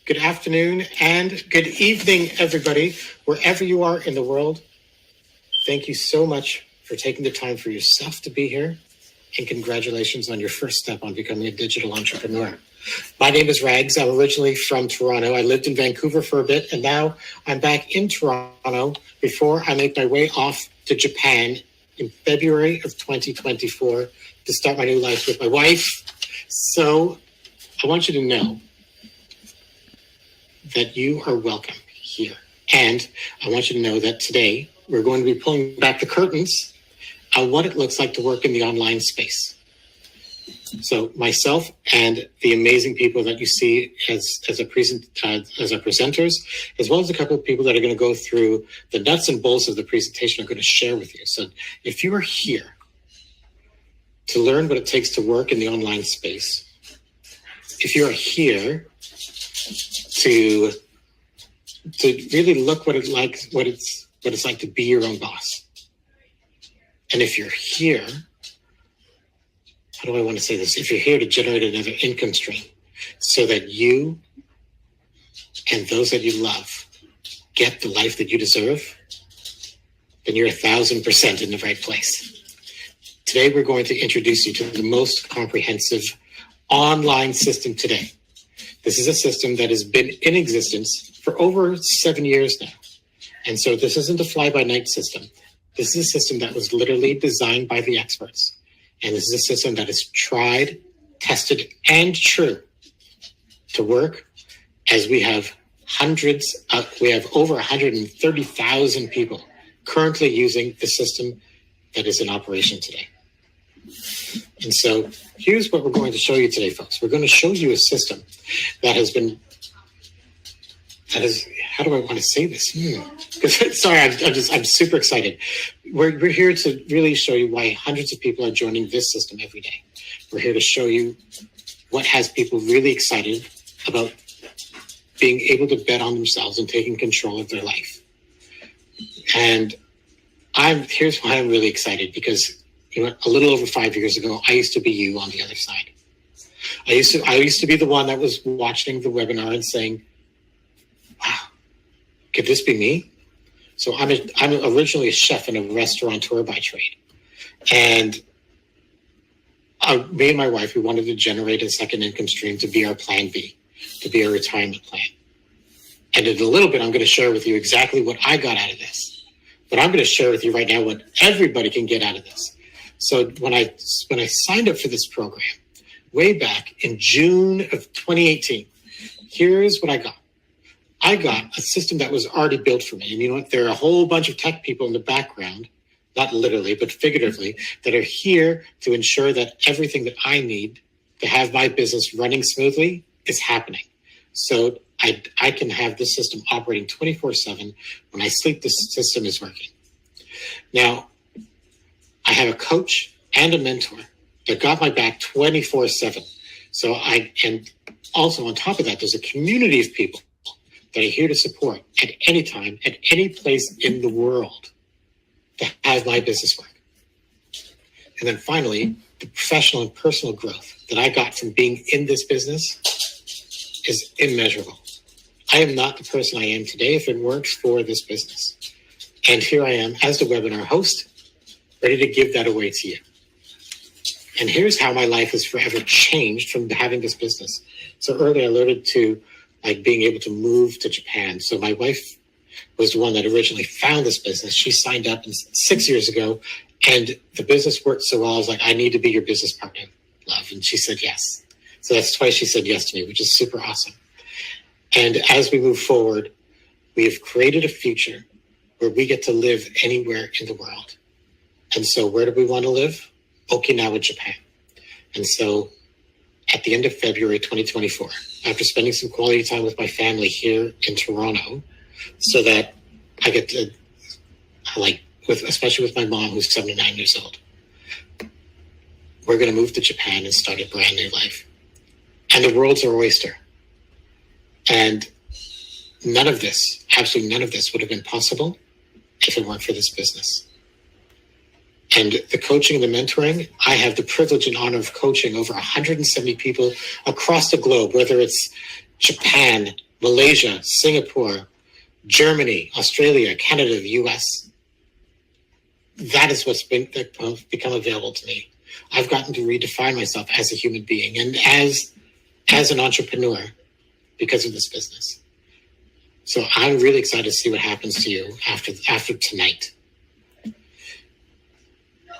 good afternoon, and good evening, everybody, wherever you are in the world. Thank you so much for taking the time for yourself to be here, and congratulations on your first step on becoming a digital entrepreneur. My name is Rags. I'm originally from Toronto. I lived in Vancouver for a bit, and now I'm back in Toronto before I make my way off to Japan in February of 2024 to start my new life with my wife. So I want you to know that you are welcome here. And I want you to know that today we're going to be pulling back the curtains on what it looks like to work in the online space. So myself and the amazing people that you see as our presenters, as well as a couple of people that are going to go through the nuts and bolts of the presentation, are going to share with you. So if you are here to learn what it takes to work in the online space, if you are here to really look what it's like to be your own boss, and if you're here, how do I want to say this? If you're here to generate another income stream so that you and those that you love get the life that you deserve, then you're 1,000% in the right place. Today, we're going to introduce you to the most comprehensive online system today. This is a system that has been in existence for over 7 years now. And so this isn't a fly-by-night system. This is a system that was literally designed by the experts. And this is a system that is tried, tested, and true to work, as we have over 130,000 people currently using the system that is in operation today. And so here's what we're going to show you today, folks. We're going to show you a system that is, how do I want to say this? Sorry, I'm super excited. We're here to really show you why hundreds of people are joining this system every day. We're here to show you what has people really excited about being able to bet on themselves and taking control of their life. And here's why I'm really excited, because a little over 5 years ago, I used to be you on the other side. I used to be the one that was watching the webinar and saying, wow, could this be me? So I'm originally a chef and a restaurateur by trade. And me and my wife, we wanted to generate a second income stream to be our plan B, to be our retirement plan. And in a little bit, I'm going to share with you exactly what I got out of this. But I'm going to share with you right now what everybody can get out of this. So when I signed up for this program way back in June of 2018, here's what I got. I got a system that was already built for me. And you know what? There are a whole bunch of tech people in the background, not literally, but figuratively, that are here to ensure that everything that I need to have my business running smoothly is happening. So I can have this system operating 24/7. When I sleep, this system is working. Now, I have a coach and a mentor that got my back 24/7. And also on top of that, there's a community of people that are here to support at any time, at any place in the world to have my business work. And then finally, the professional and personal growth that I got from being in this business is immeasurable. I am not the person I am today if it weren't for this business. And here I am as the webinar host, ready to give that away to you. And here's how my life has forever changed from having this business. So earlier I alluded to being able to move to Japan. So my wife was the one that originally found this business. She signed up 6 years ago, and the business worked so well. I was like, I need to be your business partner, love. And she said yes. So that's twice she said yes to me, which is super awesome. And as we move forward, we have created a future where we get to live anywhere in the world. And so where do we want to live? Okinawa, Japan. And so at the end of February 2024, after spending some quality time with my family here in Toronto, so that I get to, especially with my mom, who's 79 years old, we're going to move to Japan and start a brand new life. And the world's our oyster. And none of this, absolutely none of this would have been possible if it weren't for this business. And the coaching and the mentoring, I have the privilege and honor of coaching over 170 people across the globe, whether it's Japan, Malaysia, Singapore, Germany, Australia, Canada, the US. That is what's become available to me. I've gotten to redefine myself as a human being and as an entrepreneur because of this business. So I'm really excited to see what happens to you after tonight.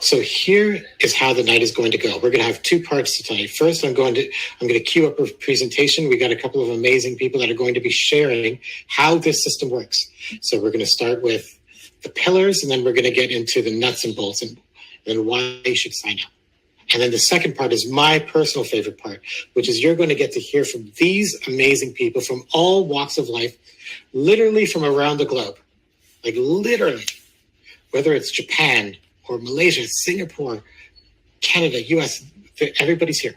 So here is how the night is going to go. We're going to have two parts to tonight. First, I'm going to queue up a presentation. We got a couple of amazing people that are going to be sharing how this system works. So we're going to start with the pillars, and then we're going to get into the nuts and bolts and why you should sign up. And then the second part is my personal favorite part, which is you're going to get to hear from these amazing people from all walks of life, literally from around the globe. Like literally, whether it's Japan or Malaysia, Singapore, Canada, US, everybody's here.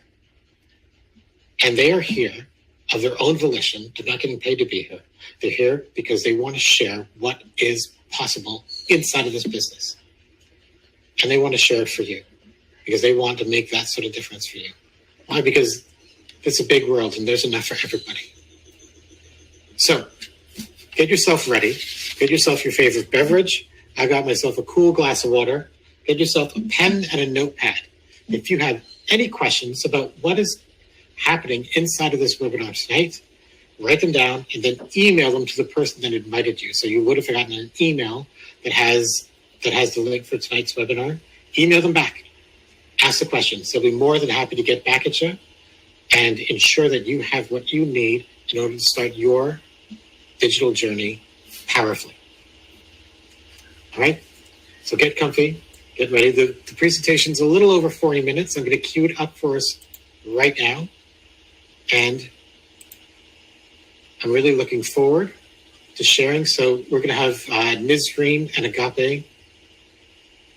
And they are here of their own volition. They're not getting paid to be here. They're here because they want to share what is possible inside of this business. And they want to share it for you because they want to make that sort of difference for you. Why? Because it's a big world and there's enough for everybody. So get yourself ready. Get yourself your favorite beverage. I got myself a cool glass of water. Get yourself a pen and a notepad. If you have any questions about what is happening inside of this webinar tonight, write them down and then email them to the person that invited you. So you would have gotten an email that has the link for tonight's webinar. Email them back. Ask the questions. They'll be more than happy to get back at you and ensure that you have what you need in order to start your digital journey powerfully. All right? So get comfy. Get ready. The presentation's a little over 40 minutes. I'm going to queue it up for us right now. And I'm really looking forward to sharing. So we're going to have Nisreen and Agape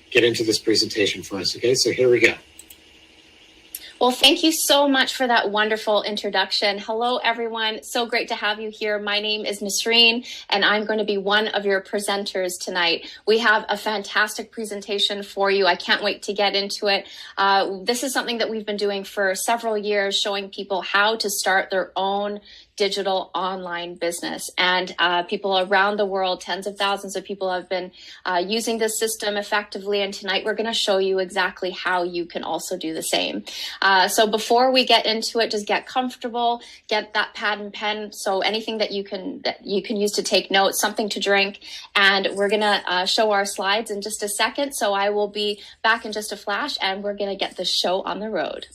get into this presentation for us. Okay, so here we go. Well, thank you so much for that wonderful introduction. Hello, everyone. So great to have you here. My name is Nisreen, and I'm going to be one of your presenters tonight. We have a fantastic presentation for you. I can't wait to get into it. This is something that we've been doing for several years, showing people how to start their own digital online business. And people around the world, tens of thousands of people have been using this system effectively. And tonight we're going to show you exactly how you can also do the same. So before we get into it, just get comfortable, get that pad and pen. So anything that you can use to take notes, something to drink. And we're going to show our slides in just a second. So I will be back in just a flash, and we're going to get the show on the road.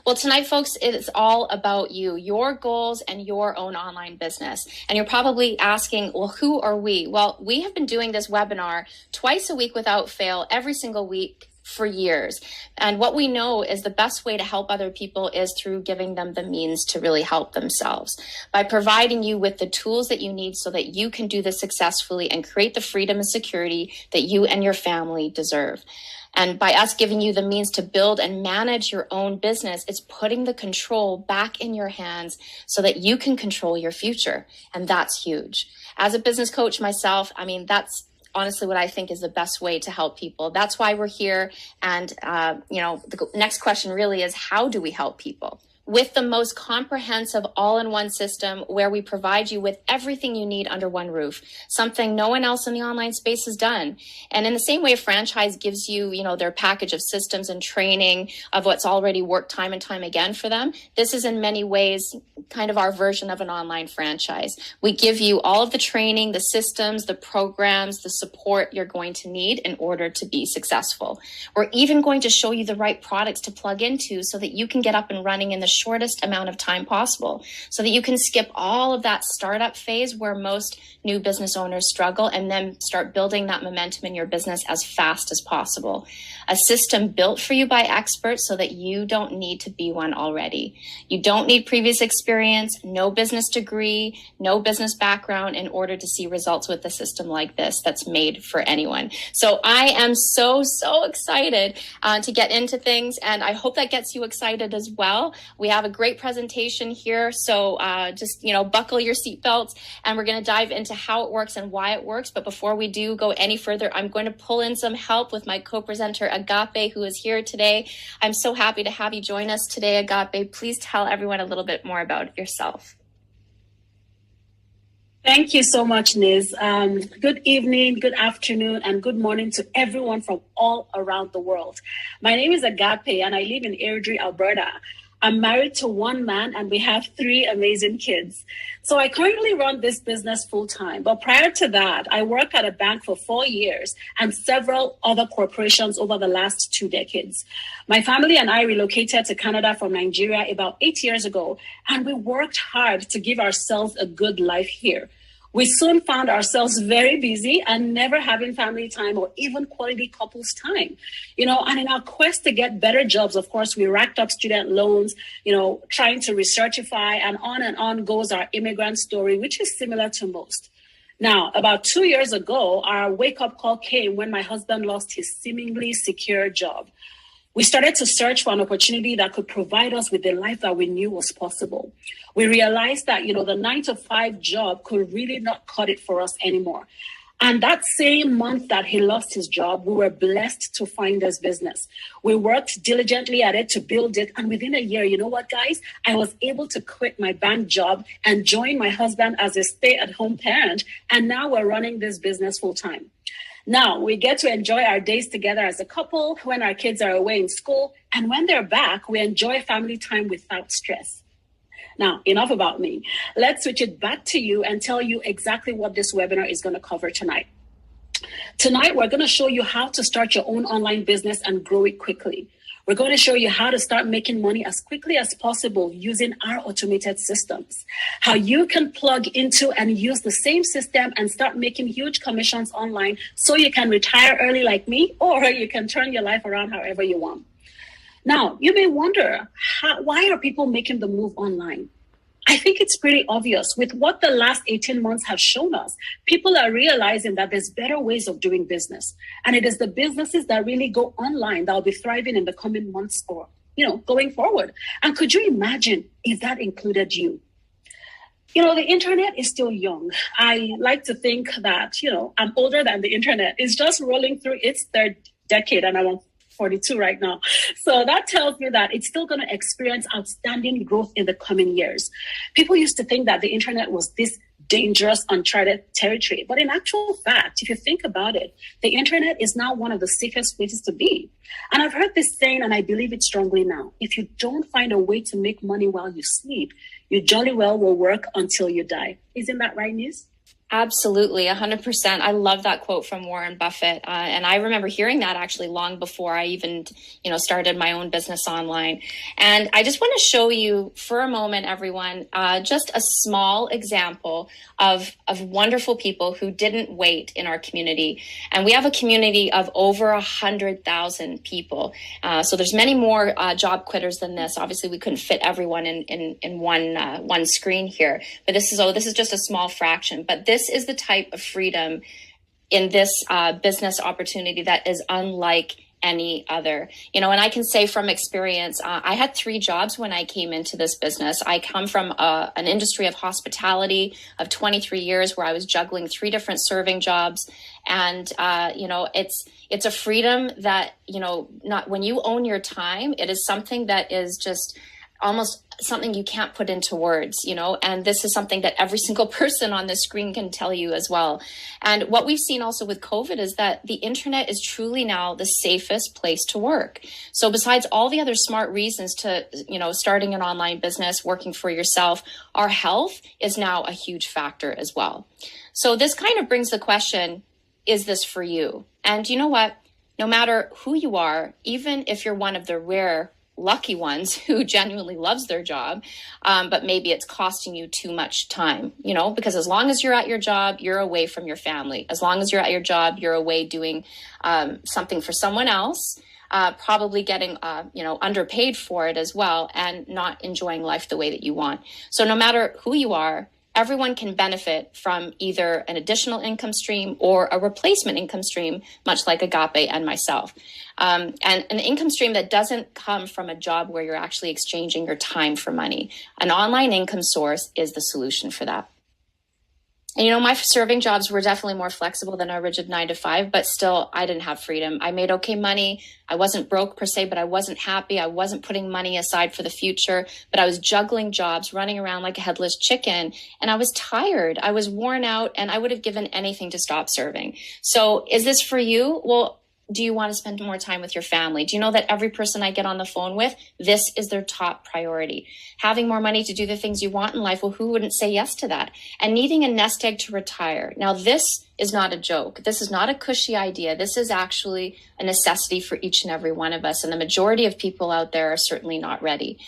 Well, tonight, folks, it is all about you, your goals, and your own online business. And you're probably asking, well, who are we? Well, we have been doing this webinar twice a week without fail, every single week for years. And what we know is the best way to help other people is through giving them the means to really help themselves, by providing you with the tools that you need so that you can do this successfully and create the freedom and security that you and your family deserve. And by us giving you the means to build and manage your own business, it's putting the control back in your hands so that you can control your future. And that's huge. As a business coach myself, I mean, that's honestly what I think is the best way to help people. That's why we're here. And, the next question really is, how do we help people? With the most comprehensive all-in-one system where we provide you with everything you need under one roof, something no one else in the online space has done. And in the same way, a franchise gives you, their package of systems and training of what's already worked time and time again for them. This is in many ways kind of our version of an online franchise. We give you all of the training, the systems, the programs, the support you're going to need in order to be successful. We're even going to show you the right products to plug into so that you can get up and running in the shortest amount of time possible, so that you can skip all of that startup phase where most new business owners struggle and then start building that momentum in your business as fast as possible. A system built for you by experts so that you don't need to be one already. You don't need previous experience, no business degree, no business background in order to see results with a system like this that's made for anyone. So I am so excited to get into things, and I hope that gets you excited as well. We have a great presentation here, so just, buckle your seatbelts, and we're going to dive into how it works and why it works. But before we do go any further, I'm going to pull in some help with my co-presenter, Agape, who is here today. I'm so happy to have you join us today, Agape. Please tell everyone a little bit more about yourself. Thank you so much, Niz. Good evening, good afternoon, and good morning to everyone from all around the world. My name is Agape, and I live in Airdrie, Alberta. I'm married to one man, and we have 3 amazing kids. So I currently run this business full-time. But prior to that, I worked at a bank for 4 years and several other corporations over the last 2 decades. My family and I relocated to Canada from Nigeria about 8 years ago, and we worked hard to give ourselves a good life here. We soon found ourselves very busy and never having family time or even quality couples time, and in our quest to get better jobs, of course, we racked up student loans, trying to recertify, and on goes our immigrant story, which is similar to most. Now, about 2 years ago, our wake-up call came when my husband lost his seemingly secure job. We started to search for an opportunity that could provide us with the life that we knew was possible. We realized that, the 9-to-5 job could really not cut it for us anymore. And that same month that he lost his job, we were blessed to find this business. We worked diligently at it to build it. And within a year, you know what, guys? I was able to quit my bank job and join my husband as a stay-at-home parent. And now we're running this business full time. Now, we get to enjoy our days together as a couple when our kids are away in school. And when they're back, we enjoy family time without stress. Now, enough about me. Let's switch it back to you and tell you exactly what this webinar is going to cover tonight. Tonight, we're going to show you how to start your own online business and grow it quickly. We're going to show you how to start making money as quickly as possible using our automated systems, how you can plug into and use the same system and start making huge commissions online so you can retire early like me, or you can turn your life around however you want. Now, you may wonder, why are people making the move online? I think it's pretty obvious. With what the last 18 months have shown us, people are realizing that there's better ways of doing business. And it is the businesses that really go online that will be thriving in the coming months or, going forward. And could you imagine if that included you? The internet is still young. I like to think that, I'm older than the internet. It's just rolling through its 3rd decade, and I'm 42 right now. So that tells me that it's still going to experience outstanding growth in the coming years. People used to think that the internet was this dangerous, uncharted territory. But in actual fact, if you think about it, the internet is now one of the safest places to be. And I've heard this saying, and I believe it strongly now. If you don't find a way to make money while you sleep, you jolly well will work until you die. Isn't that right, Niz? Absolutely, 100%. I love that quote from Warren Buffett. And I remember hearing that actually long before I even, started my own business online. And I just want to show you for a moment, everyone, just a small example of wonderful people who didn't wait in our community. And we have a community of over 100,000 people. So there's many more job quitters than this. Obviously, we couldn't fit everyone in one screen here. But this is just a small fraction. But this is the type of freedom in this business opportunity that is unlike any other. And I can say from experience, I had 3 jobs when I came into this business. I come from an industry of hospitality of 23 years where I was juggling 3 different serving jobs. And, it's a freedom that, not when you own your time, it is something that is just almost something you can't put into words, and this is something that every single person on the screen can tell you as well. And what we've seen also with COVID is that the internet is truly now the safest place to work. So besides all the other smart reasons to, starting an online business, working for yourself, our health is now a huge factor as well. So this kind of brings the question, is this for you? And you know what? No matter who you are, even if you're one of the rare lucky ones who genuinely loves their job, but maybe it's costing you too much time, because as long as you're at your job, you're away from your family. As long as you're at your job, you're away doing something for someone else, probably getting, underpaid for it as well, and not enjoying life the way that you want. So no matter who you are, everyone can benefit from either an additional income stream or a replacement income stream, much like Agape and myself. And an income stream that doesn't come from a job where you're actually exchanging your time for money. An online income source is the solution for that. And, my serving jobs were definitely more flexible than a rigid 9 to 5, but still I didn't have freedom. I made okay money. I wasn't broke per se, but I wasn't happy. I wasn't putting money aside for the future, but I was juggling jobs, running around like a headless chicken. And I was tired. I was worn out, and I would have given anything to stop serving. So is this for you? Well, do you want to spend more time with your family? Do you know that every person I get on the phone with, this is their top priority? Having more money to do the things you want in life, well, who wouldn't say yes to that? And needing a nest egg to retire. Now, this is not a joke. This is not a cushy idea. This is actually a necessity for each and every one of us. And the majority of people out there are certainly not ready.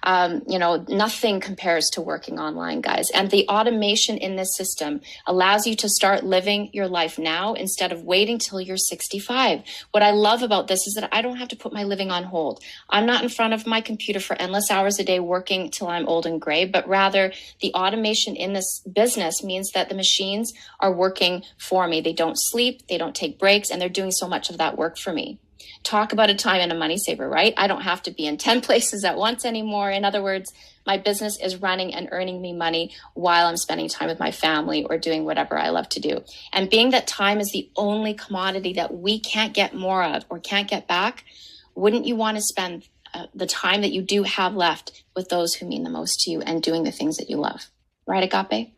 Nothing compares to working online, guys. And the automation in this system allows you to start living your life now instead of waiting till you're 65. What I love about this is that I don't have to put my living on hold. I'm not in front of my computer for endless hours a day working till I'm old and gray, but rather the automation in this business means that the machines are working for me. They don't sleep, they don't take breaks, and they're doing so much of that work for me. Talk about a time and a money saver, right? I don't have to be in 10 places at once anymore. In other words, my business is running and earning me money while I'm spending time with my family or doing whatever I love to do. And being that time is the only commodity that we can't get more of or can't get back, wouldn't you want to spend the time that you do have left with those who mean the most to you and doing the things that you love? Right, Agape?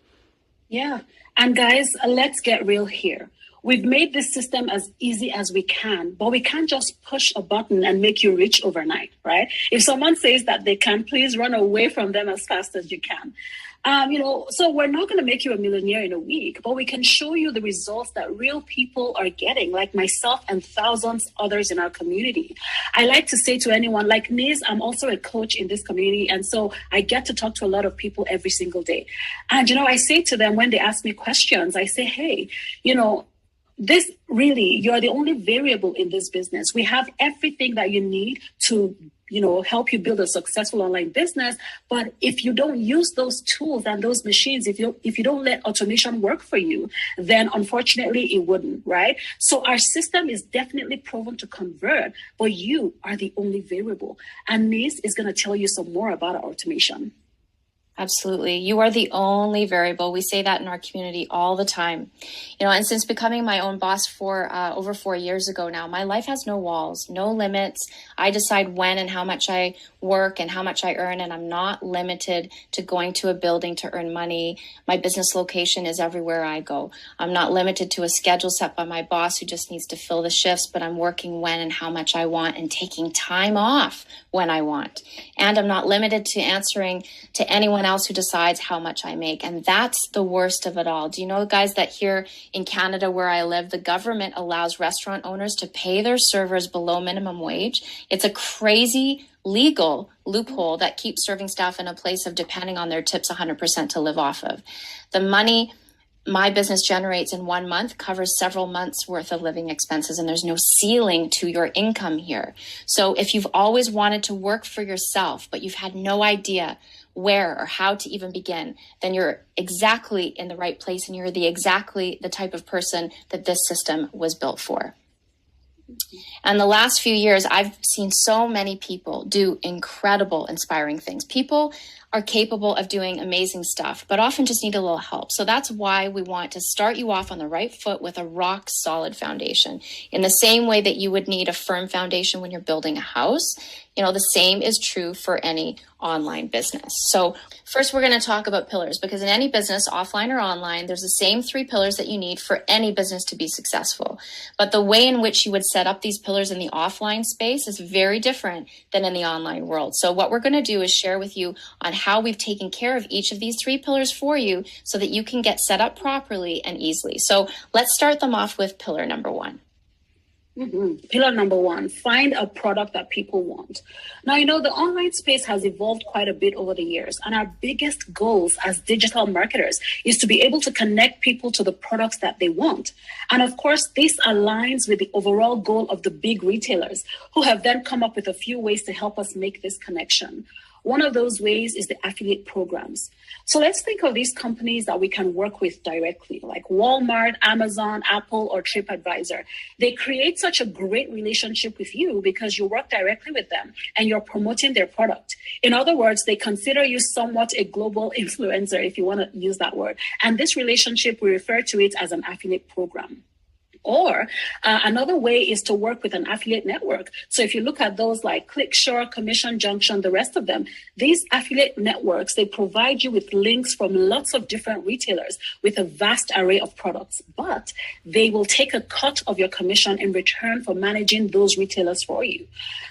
Yeah. And guys, let's get real here. We've made this system as easy as we can, but we can't just push a button and make you rich overnight, right? If someone says that they can, please run away from them as fast as you can. So we're not going to make you a millionaire in a week, but we can show you the results that real people are getting, like myself and thousands others in our community. I like to say to anyone like Niz, I'm also a coach in this community. And so I get to talk to a lot of people every single day. And, I say to them when they ask me questions, I say, hey, this really, you're the only variable in this business. We have everything that you need to, help you build a successful online business. But if you don't use those tools and those machines, if you don't let automation work for you, then unfortunately it wouldn't, right? So our system is definitely proven to convert, but you are the only variable. And Niz is going to tell you some more about our automation. Absolutely. You are the only variable. We say that in our community all the time. And since becoming my own boss for over 4 years ago now, my life has no walls, no limits. I decide when and how much I work and how much I earn, and I'm not limited to going to a building to earn money. My business location is everywhere I go. I'm not limited to a schedule set by my boss who just needs to fill the shifts, but I'm working when and how much I want and taking time off when I want. And I'm not limited to answering to anyone else who decides how much I make. And that's the worst of it all. Do you know, guys, that here in Canada where I live, the government allows restaurant owners to pay their servers below minimum wage? It's a crazy legal loophole that keeps serving staff in a place of depending on their tips 100% to live off of. The money my business generates in 1 month covers several months worth of living expenses, and there's no ceiling to your income here. So if you've always wanted to work for yourself, but you've had no idea where or how to even begin, then you're exactly in the right place, and you're exactly the type of person that this system was built for. And the last few years, I've seen so many people do incredible, inspiring things. People are capable of doing amazing stuff, but often just need a little help. So that's why we want to start you off on the right foot with a rock solid foundation. In the same way that you would need a firm foundation when you're building a house, the same is true for any online business. So first, we're going to talk about pillars, because in any business, offline or online, there's the same 3 pillars that you need for any business to be successful. But the way in which you would set up these pillars in the offline space is very different than in the online world. So what we're going to do is share with you on how we've taken care of each of these 3 pillars for you so that you can get set up properly and easily. So let's start them off with pillar number 1. Pillar number 1, find a product that people want. Now, the online space has evolved quite a bit over the years, and our biggest goals as digital marketers is to be able to connect people to the products that they want. And of course, this aligns with the overall goal of the big retailers, who have then come up with a few ways to help us make this connection. One of those ways is the affiliate programs. So let's think of these companies that we can work with directly, like Walmart, Amazon, Apple, or TripAdvisor. They create such a great relationship with you because you work directly with them and you're promoting their product. In other words, they consider you somewhat a global influencer, if you want to use that word. And this relationship, we refer to it as an affiliate program. Or another way is to work with an affiliate network. So if you look at those like ClickSure, Commission Junction, the rest of them, these affiliate networks, they provide you with links from lots of different retailers with a vast array of products, but they will take a cut of your commission in return for managing those retailers for you.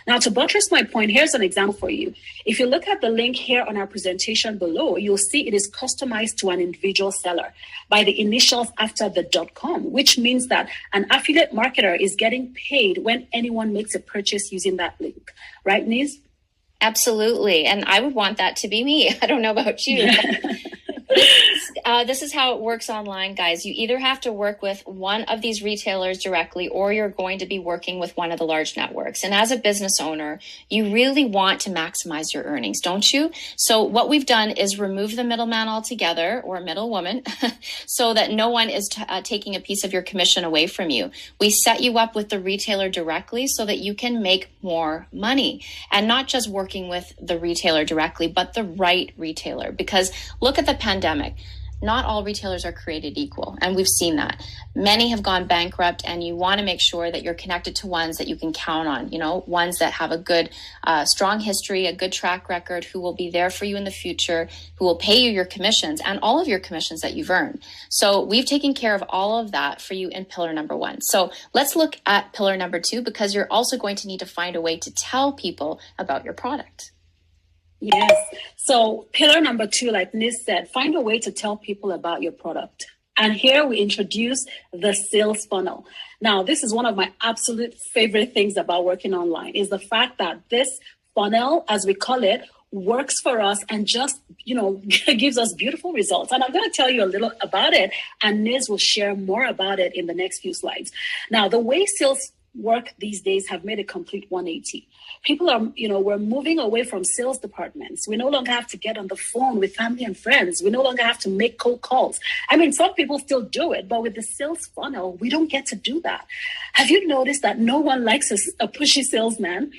Now, to buttress my point, here's an example for you. If you look at the link here on our presentation below, you'll see it is customized to an individual seller by the initials after the .com, which means that an affiliate marketer is getting paid when anyone makes a purchase using that link. Right, Niz? Absolutely. And I would want that to be me. I don't know about you. This is how it works online, guys. You either have to work with one of these retailers directly, or you're going to be working with one of the large networks. And as a business owner, you really want to maximize your earnings, don't you? So what we've done is remove the middleman altogether, or middlewoman, so that no one is taking a piece of your commission away from you. We set you up with the retailer directly so that you can make more money, and not just working with the retailer directly, but the right retailer. Because look at the pandemic. Not all retailers are created equal, and we've seen that. Many have gone bankrupt, and you want to make sure that you're connected to ones that you can count on, ones that have a good, strong history, a good track record, who will be there for you in the future, who will pay you your commissions and all of your commissions that you've earned. So we've taken care of all of that for you in pillar number 1. So let's look at pillar number 2, because you're also going to need to find a way to tell people about your product. Yes. So pillar number 2, like Niz said, find a way to tell people about your product. And here we introduce the sales funnel. Now, this is one of my absolute favorite things about working online, is the fact that this funnel, as we call it, works for us and just, gives us beautiful results. And I'm going to tell you a little about it, and Niz will share more about it in the next few slides. Now, the way sales work these days have made a complete 180. People are, we're moving away from sales departments. We no longer have to get on the phone with family and friends. We no longer have to make cold calls. I mean, some people still do it, but with the sales funnel, we don't get to do that. Have you noticed that no one likes a pushy salesman?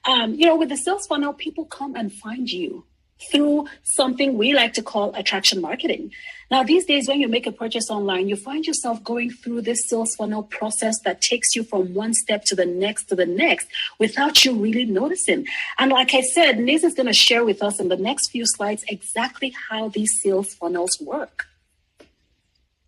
With the sales funnel, people come and find you through something we like to call attraction marketing. Now, these days, when you make a purchase online, you find yourself going through this sales funnel process that takes you from one step to the next without you really noticing. And like I said, Niz is going to share with us in the next few slides exactly how these sales funnels work.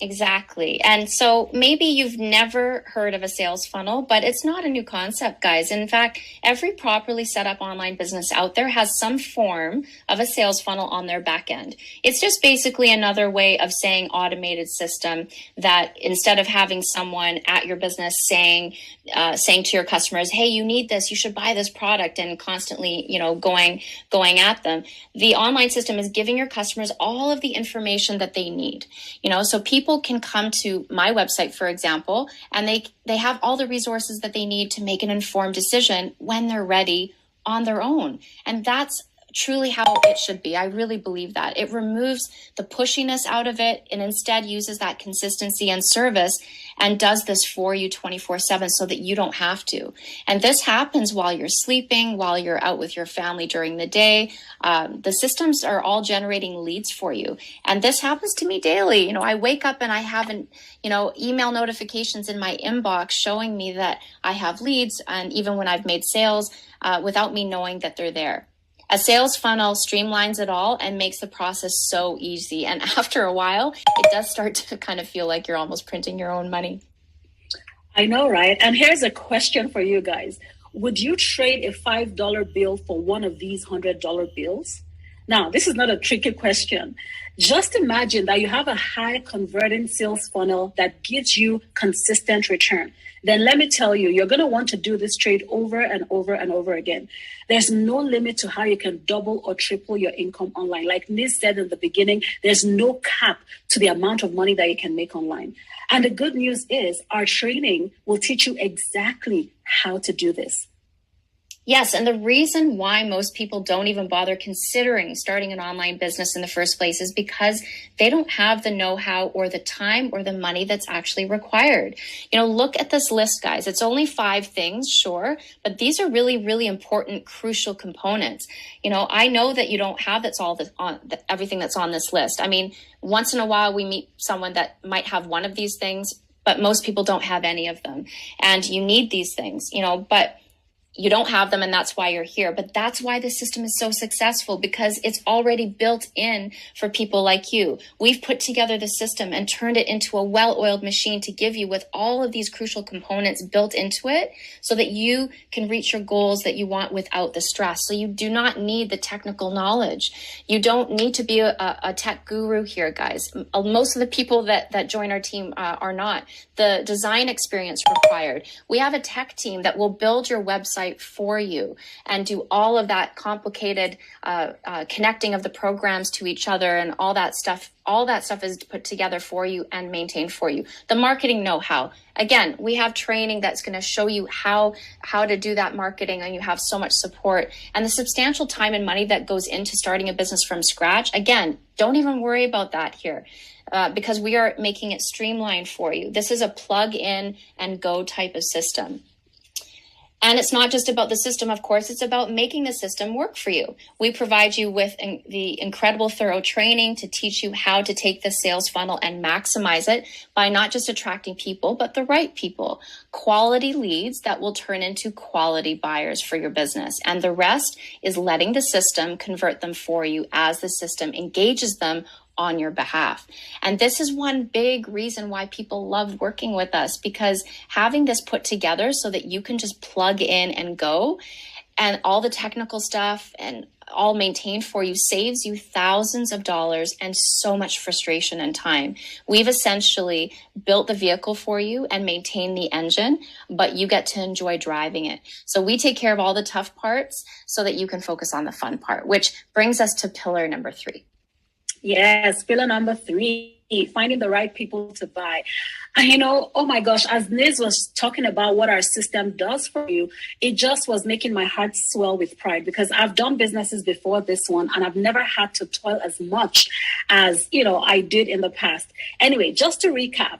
Exactly. And so maybe you've never heard of a sales funnel, but it's not a new concept, guys. In fact, every properly set up online business out there has some form of a sales funnel on their back end. It's just basically another way of saying automated system, that instead of having someone at your business saying to your customers, hey, you need this, you should buy this product, and constantly, going at them, the online system is giving your customers all of the information that they need, so people can come to my website, for example, and they have all the resources that they need to make an informed decision when they're ready on their own. And that's truly how it should be. I really believe that. It removes the pushiness out of it and instead uses that consistency and service and does this for you 24/7 so that you don't have to. And this happens while you're sleeping, while you're out with your family during the day. The systems are all generating leads for you. And this happens to me daily. I wake up and I have email notifications in my inbox showing me that I have leads, and even when I've made sales, without me knowing that they're there. A sales funnel streamlines it all and makes the process so easy. And after a while, it does start to kind of feel like you're almost printing your own money. I know, right? And here's a question for you guys. Would you trade a $5 bill for one of these $100 bills? Now, this is not a tricky question. Just imagine that you have a high converting sales funnel that gives you consistent return. Then let me tell you, you're going to want to do this trade over and over and over again. There's no limit to how you can double or triple your income online. Like Niz said in the beginning, there's no cap to the amount of money that you can make online. And the good news is our training will teach you exactly how to do this. Yes, and the reason why most people don't even bother considering starting an online business in the first place is because they don't have the know-how or the time or the money that's actually required. Look at this list, guys. It's only 5 things, sure, but these are really, really important, crucial components. I know that you don't have everything that's on this list. I mean, once in a while we meet someone that might have one of these things, but most people don't have any of them. And you need these things, but you don't have them, and that's why you're here. But that's why the system is so successful, because it's already built in for people like you. We've put together the system and turned it into a well-oiled machine to give you with all of these crucial components built into it so that you can reach your goals that you want without the stress. So you do not need the technical knowledge. You don't need to be a tech guru here, guys. Most of the people that join our team are not. The design experience required. We have a tech team that will build your website for you and do all of that complicated connecting of the programs to each other and all that stuff. All that stuff is put together for you and maintained for you. The marketing know-how. Again, we have training that's going to show you how to do that marketing, and you have so much support. And the substantial time and money that goes into starting a business from scratch, again, don't even worry about that here. Because we are making it streamlined for you. This is a plug in and go type of system. And it's not just about the system, of course, it's about making the system work for you. We provide you with the incredible thorough training to teach you how to take the sales funnel and maximize it by not just attracting people, but the right people. Quality leads that will turn into quality buyers for your business. And the rest is letting the system convert them for you as the system engages them on your behalf. And this is one big reason why people love working with us, because having this put together so that you can just plug in and go, and all the technical stuff and all maintained for you saves you thousands of dollars and so much frustration and time. We've essentially built the vehicle for you and maintain the engine, but you get to enjoy driving it. So we take care of all the tough parts so that you can focus on the fun part, which brings us to pillar number 3. Yes, pillar number 3, finding the right people to buy. And oh my gosh, as Niz was talking about what our system does for you, it just was making my heart swell with pride, because I've done businesses before this one and I've never had to toil as much as, I did in the past. Anyway, just to recap,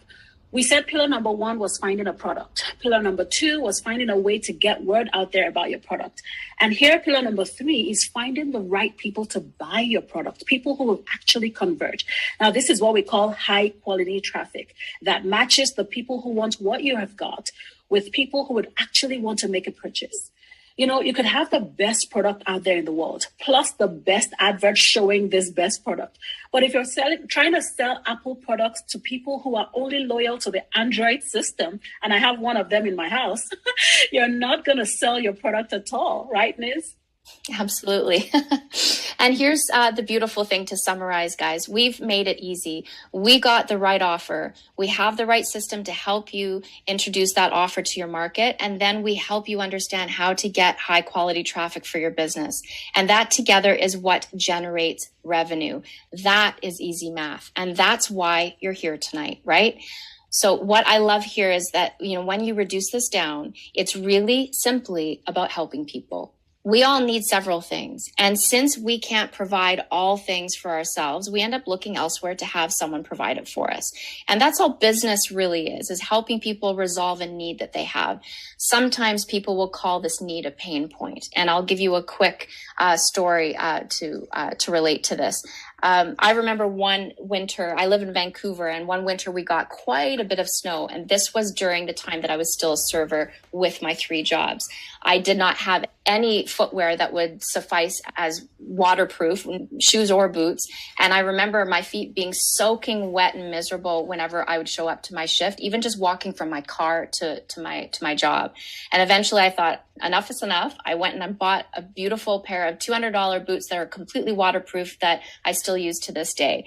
we said pillar number 1 was finding a product. Pillar number 2 was finding a way to get word out there about your product. And here, pillar number 3 is finding the right people to buy your product, people who will actually convert. Now, this is what we call high quality traffic that matches the people who want what you have got with people who would actually want to make a purchase. You could have the best product out there in the world, plus the best advert showing this best product. But if you're trying to sell Apple products to people who are only loyal to the Android system, and I have one of them in my house, you're not going to sell your product at all, right, Niz? Absolutely. And here's the beautiful thing to summarize, guys. We've made it easy. We got the right offer. We have the right system to help you introduce that offer to your market. And then we help you understand how to get high quality traffic for your business. And that together is what generates revenue. That is easy math. And that's why you're here tonight, right? So what I love here is that, when you reduce this down, it's really simply about helping people. We all need several things. And since we can't provide all things for ourselves, we end up looking elsewhere to have someone provide it for us. And that's all business really is helping people resolve a need that they have. Sometimes people will call this need a pain point. And I'll give you a quick story to relate to this. I remember one winter, I live in Vancouver, and one winter we got quite a bit of snow. And this was during the time that I was still a server with my 3 jobs. I did not have any footwear that would suffice as waterproof, shoes or boots. And I remember my feet being soaking wet and miserable whenever I would show up to my shift, even just walking from my car to my job. And eventually I thought, enough is enough. I went and I bought a beautiful pair of $200 boots that are completely waterproof that I still use to this day.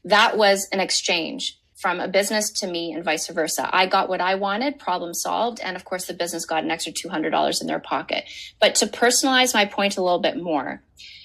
That was an exchange from a business to me and vice versa. I got what I wanted, problem solved. And of course, the business got an extra $200 in their pocket. But to personalize my point a little bit more,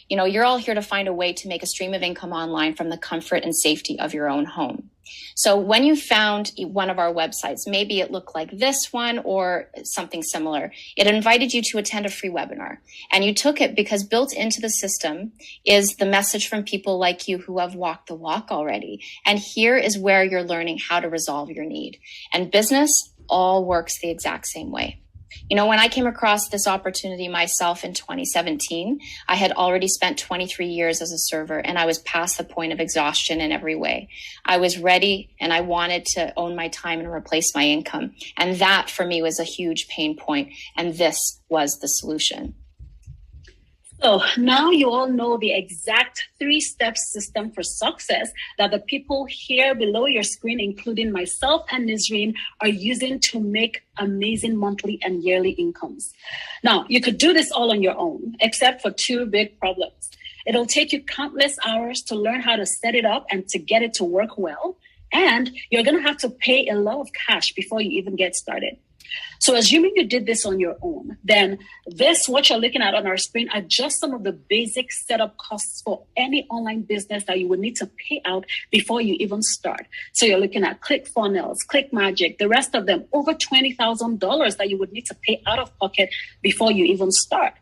you're all here to find a way to make a stream of income online from the comfort and safety of your own home. So when you found one of our websites, maybe it looked like this one or something similar, it invited you to attend a free webinar. And you took it because built into the system is the message from people like you who have walked the walk already. And here is where you're learning how to resolve your need. And business all works the exact same way. You know, when I came across this opportunity myself in 2017, I had already spent 23 years as a server and I was past the point of exhaustion in every way. I was ready and I wanted to own my time and replace my income. And that for me was a huge pain point. And this was the solution. So now you all know the exact 3-step system for success that the people here below your screen, including myself and Nisreen, are using to make amazing monthly and yearly incomes. Now, you could do this all on your own, except for 2 big problems. It'll take you countless hours to learn how to set it up and to get it to work well. And you're going to have to pay a lot of cash before you even get started. So assuming you did this on your own, then what you're looking at on our screen are just some of the basic setup costs for any online business that you would need to pay out before you even start. So you're looking at ClickFunnels, ClickMagick, the rest of them, over $20,000 that you would need to pay out of pocket before you even start.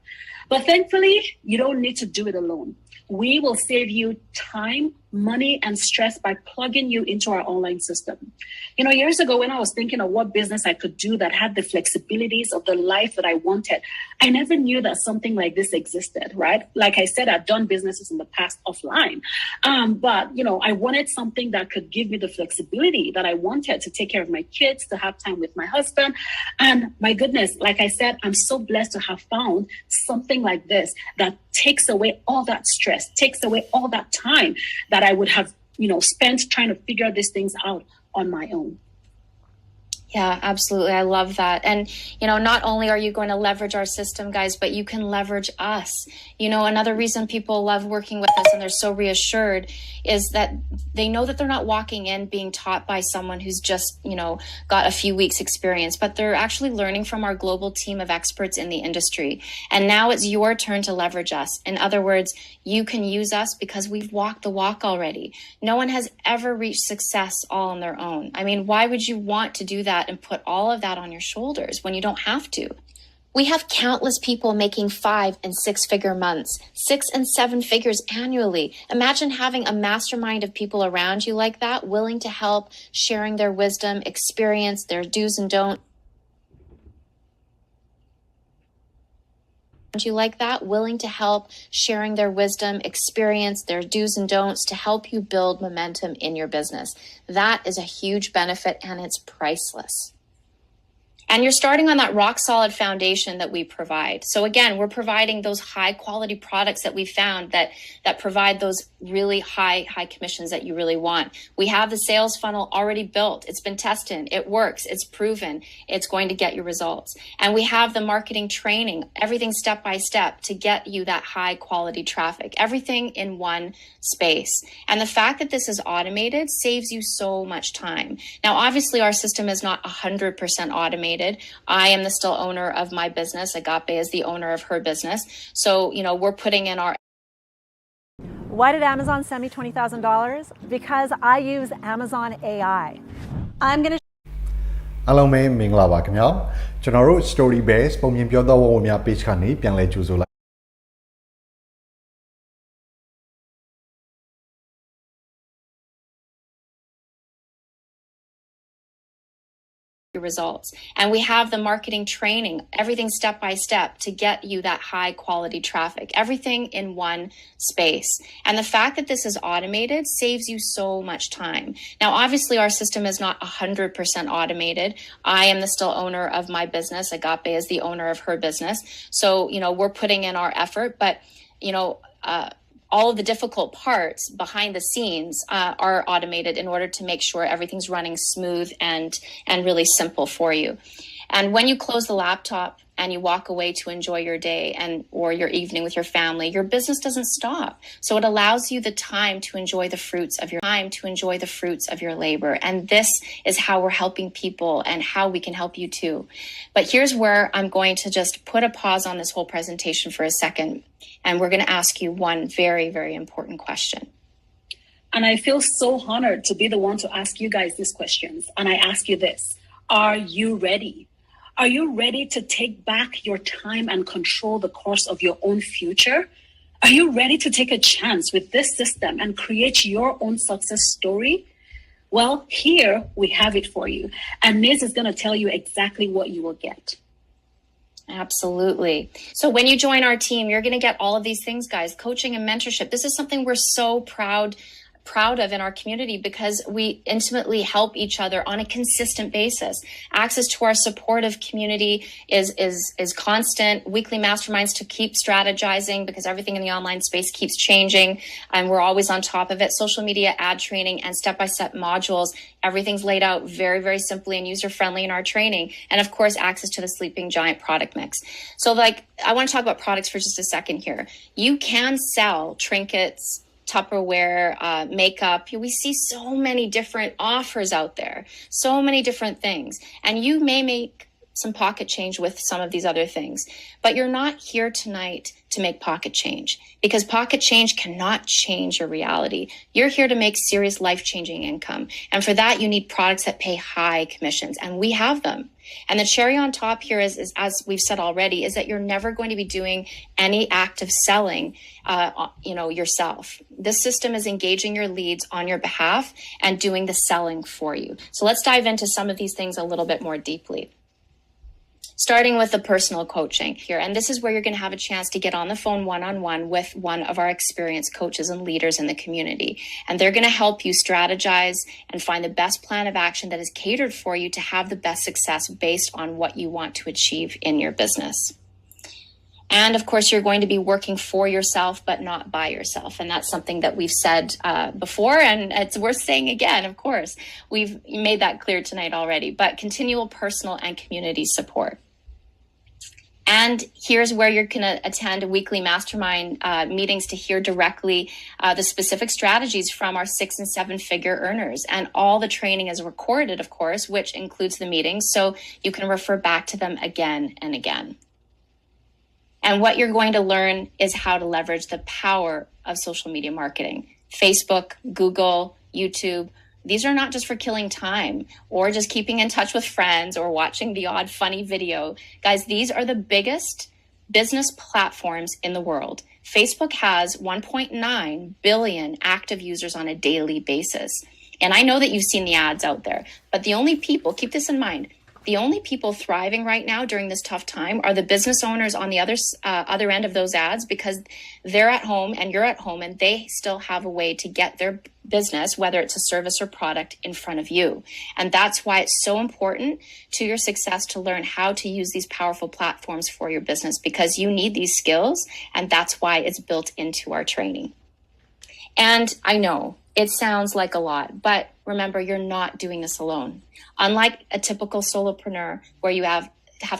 But thankfully, you don't need to do it alone. We will save you time, money, and stress by plugging you into our online system. You know, years ago, when I was thinking of what business I could do that had the flexibilities of the life that I wanted, I never knew that something like this existed, right? Like I said, I've done businesses in the past offline. But, you know, I wanted something that could give me the flexibility that I wanted to take care of my kids, to have time with my husband. And my goodness, like I said, I'm so blessed to have found something like this that takes away all that stress, takes away all that time that I would have, you know, spent trying to figure these things out on my own. Yeah, absolutely. I love that. And, you know, not only are you going to leverage our system, guys, but you can leverage us. You know, another reason people love working with us and they're so reassured is that they know that they're not walking in being taught by someone who's just, you know, got a few weeks experience, but they're actually learning from our global team of experts in the industry. And now it's your turn to leverage us. In other words, you can use us because we've walked the walk already. No one has ever reached success all on their own. I mean, why would you want to do that and put all of that on your shoulders when you don't have to? We have countless people making 5- and 6-figure months, 6 and 7 figures annually. Imagine having a mastermind of people around you like that, willing to help, sharing their wisdom, experience, their do's and don'ts. You like that, willing to help, sharing their wisdom, experience, their do's and don'ts to help you build momentum in your business. That is a huge benefit and it's priceless. And you're starting on that rock solid foundation that we provide. So again, we're providing those high quality products that we found that provide those really high commissions that you really want. We have the sales funnel already built. It's been tested. It works. It's proven. It's going to get you results. And we have the marketing training, everything step by step to get you that high quality traffic, everything in one space. And the fact that this is automated saves you so much time. Now, obviously our system is not 100% automated. I am the still owner of my business. Agape is the owner of her business. So, you know, we're putting in our... Why did Amazon send me $20,000? Because I use Amazon AI. I'm going to... အားလုံးပဲမင်္ဂလာပါခင်ဗျာကျွန်တော်တို့ Story Base ပုံမြင်ပြောသောဝတ်များ page ကနေပြန်လဲကြိုဆိုလိုက် results. And we have the marketing training, everything step by step to get you that high quality traffic, everything in one space. And the fact that this is automated saves you so much time. Now, obviously our system is not 100% automated. I am the still owner of my business. Agape is the owner of her business. So, you know, we're putting in our effort, but, you know, all of the difficult parts behind the scenes are automated in order to make sure everything's running smooth and really simple for you. And when you close the laptop and you walk away to enjoy your day or your evening with your family, your business doesn't stop. So it allows you the time to enjoy the fruits of your labor. And this is how we're helping people and how we can help you too. But here's where I'm going to just put a pause on this whole presentation for a second. And we're going to ask you one very, very important question. And I feel so honored to be the one to ask you guys these questions. And I ask you this, are you ready? Are you ready to take back your time and control the course of your own future? Are you ready to take a chance with this system and create your own success story? Well, here we have it for you. And Niz is going to tell you exactly what you will get. Absolutely. So when you join our team, you're going to get all of these things, guys, coaching and mentorship. This is something we're so proud of in our community because we intimately help each other on a consistent basis. Access to our supportive community is constant. Weekly masterminds to keep strategizing because everything in the online space keeps changing and we're always on top of it. Social media ad training and step-by-step modules. Everything's laid out very, very simply and user-friendly in our training. And of course, access to the Sleeping Giant product mix. So I want to talk about products for just a second here. You can sell trinkets, Tupperware, makeup. We see so many different offers out there, so many different things. And you may make some pocket change with some of these other things, but you're not here tonight to make pocket change because pocket change cannot change your reality. You're here to make serious life-changing income. And for that, you need products that pay high commissions, and we have them. And the cherry on top here is, as we've said already, is that you're never going to be doing any active selling, yourself. This system is engaging your leads on your behalf and doing the selling for you. So let's dive into some of these things a little bit more deeply. Starting with the personal coaching here. And this is where you're going to have a chance to get on the phone one-on-one with one of our experienced coaches and leaders in the community. And they're going to help you strategize and find the best plan of action that is catered for you to have the best success based on what you want to achieve in your business. And of course, you're going to be working for yourself, but not by yourself. And that's something that we've said before, and it's worth saying again, of course. We've made that clear tonight already, but continual personal and community support. And here's where you're going to attend weekly mastermind meetings to hear directly the specific strategies from our 6- and 7-figure earners. And all the training is recorded, of course, which includes the meetings. So you can refer back to them again and again. And what you're going to learn is how to leverage the power of social media marketing. Facebook, Google, YouTube. These are not just for killing time or just keeping in touch with friends or watching the odd funny video. Guys, these are the biggest business platforms in the world. Facebook has 1.9 billion active users on a daily basis. And I know that you've seen the ads out there, but the only people, keep this in mind, the only people thriving right now during this tough time are the business owners on the other end of those ads because they're at home and you're at home and they still have a way to get their business, whether it's a service or product, in front of you. And that's why it's so important to your success to learn how to use these powerful platforms for your business because you need these skills and that's why it's built into our training. And I know it sounds like a lot, but remember, you're not doing this alone. Unlike a typical solopreneur where you have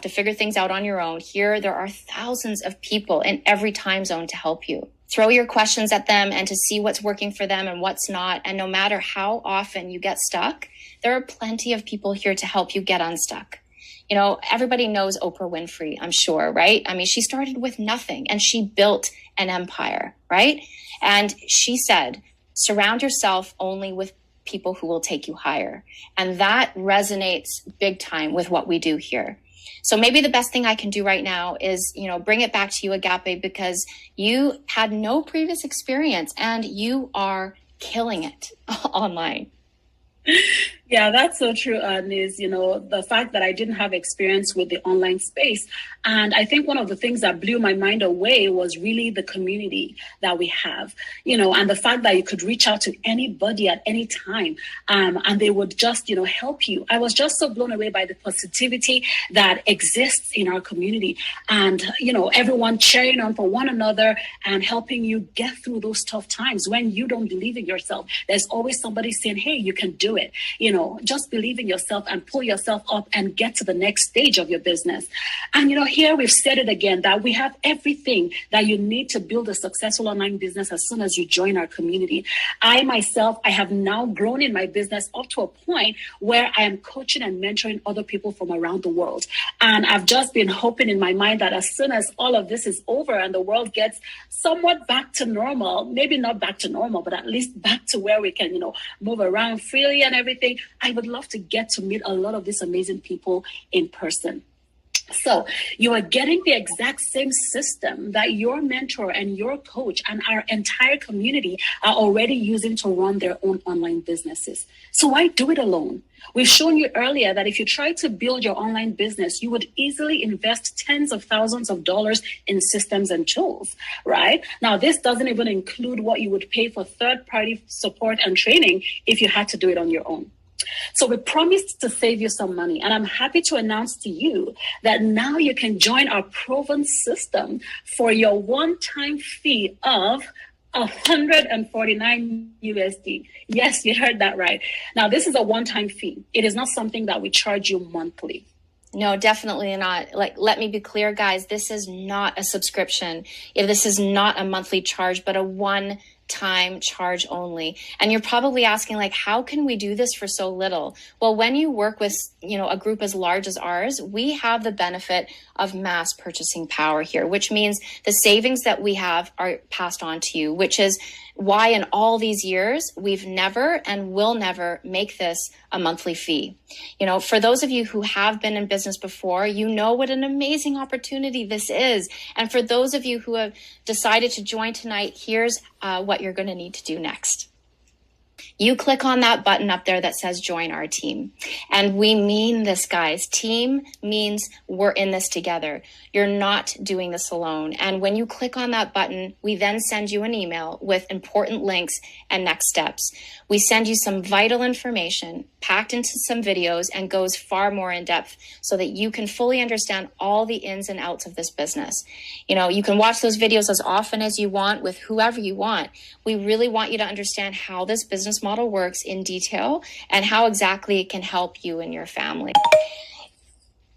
to figure things out on your own, here there are thousands of people in every time zone to help you. Throw your questions at them and to see what's working for them and what's not. And no matter how often you get stuck, there are plenty of people here to help you get unstuck. You know, everybody knows Oprah Winfrey, I'm sure, right? I mean, she started with nothing and she built an empire, right? And she said, surround yourself only with people who will take you higher. And that resonates big time with what we do here. So maybe the best thing I can do right now is, bring it back to you, Agape, because you had no previous experience and you are killing it online. Yeah, that's so true, Niz. The fact that I didn't have experience with the online space. And I think one of the things that blew my mind away was really the community that we have, and the fact that you could reach out to anybody at any time and they would just, help you. I was just so blown away by the positivity that exists in our community and, everyone cheering on for one another and helping you get through those tough times when you don't believe in yourself. There's always somebody saying, hey, you can do it. just believe in yourself and pull yourself up and get to the next stage of your business. And, here we've said it again, that we have everything that you need to build a successful online business as soon as you join our community. I have now grown in my business up to a point where I am coaching and mentoring other people from around the world. And I've just been hoping in my mind that as soon as all of this is over and the world gets somewhat back to normal, maybe not back to normal, but at least back to where we can, move around freely and everything, I would love to get to meet a lot of these amazing people in person. So you are getting the exact same system that your mentor and your coach and our entire community are already using to run their own online businesses. So why do it alone? We've shown you earlier that if you try to build your online business, you would easily invest tens of thousands of dollars in systems and tools, right? Now, this doesn't even include what you would pay for third-party support and training if you had to do it on your own. So we promised to save you some money, and I'm happy to announce to you that now you can join our proven system for your one-time fee of $149 USD. Yes, you heard that right. Now, this is a one-time fee. It is not something that we charge you monthly. No, definitely not. Let me be clear, guys. This is not a subscription. This is not a monthly charge, but a one-time charge only. And you're probably asking, how can we do this for so little? Well, when you work with, a group as large as ours, we have the benefit of mass purchasing power here, which means the savings that we have are passed on to you, which is why in all these years, we've never and will never make this a monthly fee. For those of you who have been in business before, you know what an amazing opportunity this is. And for those of you who have decided to join tonight, here's what you're going to need to do next. You click on that button up there that says join our team. And we mean this, guys. Team means we're in this together. You're not doing this alone. And when you click on that button, we then send you an email with important links and next steps. We send you some vital information packed into some videos and goes far more in depth so that you can fully understand all the ins and outs of this business. You can watch those videos as often as you want with whoever you want. We really want you to understand how this business model works in detail and how exactly it can help you and your family.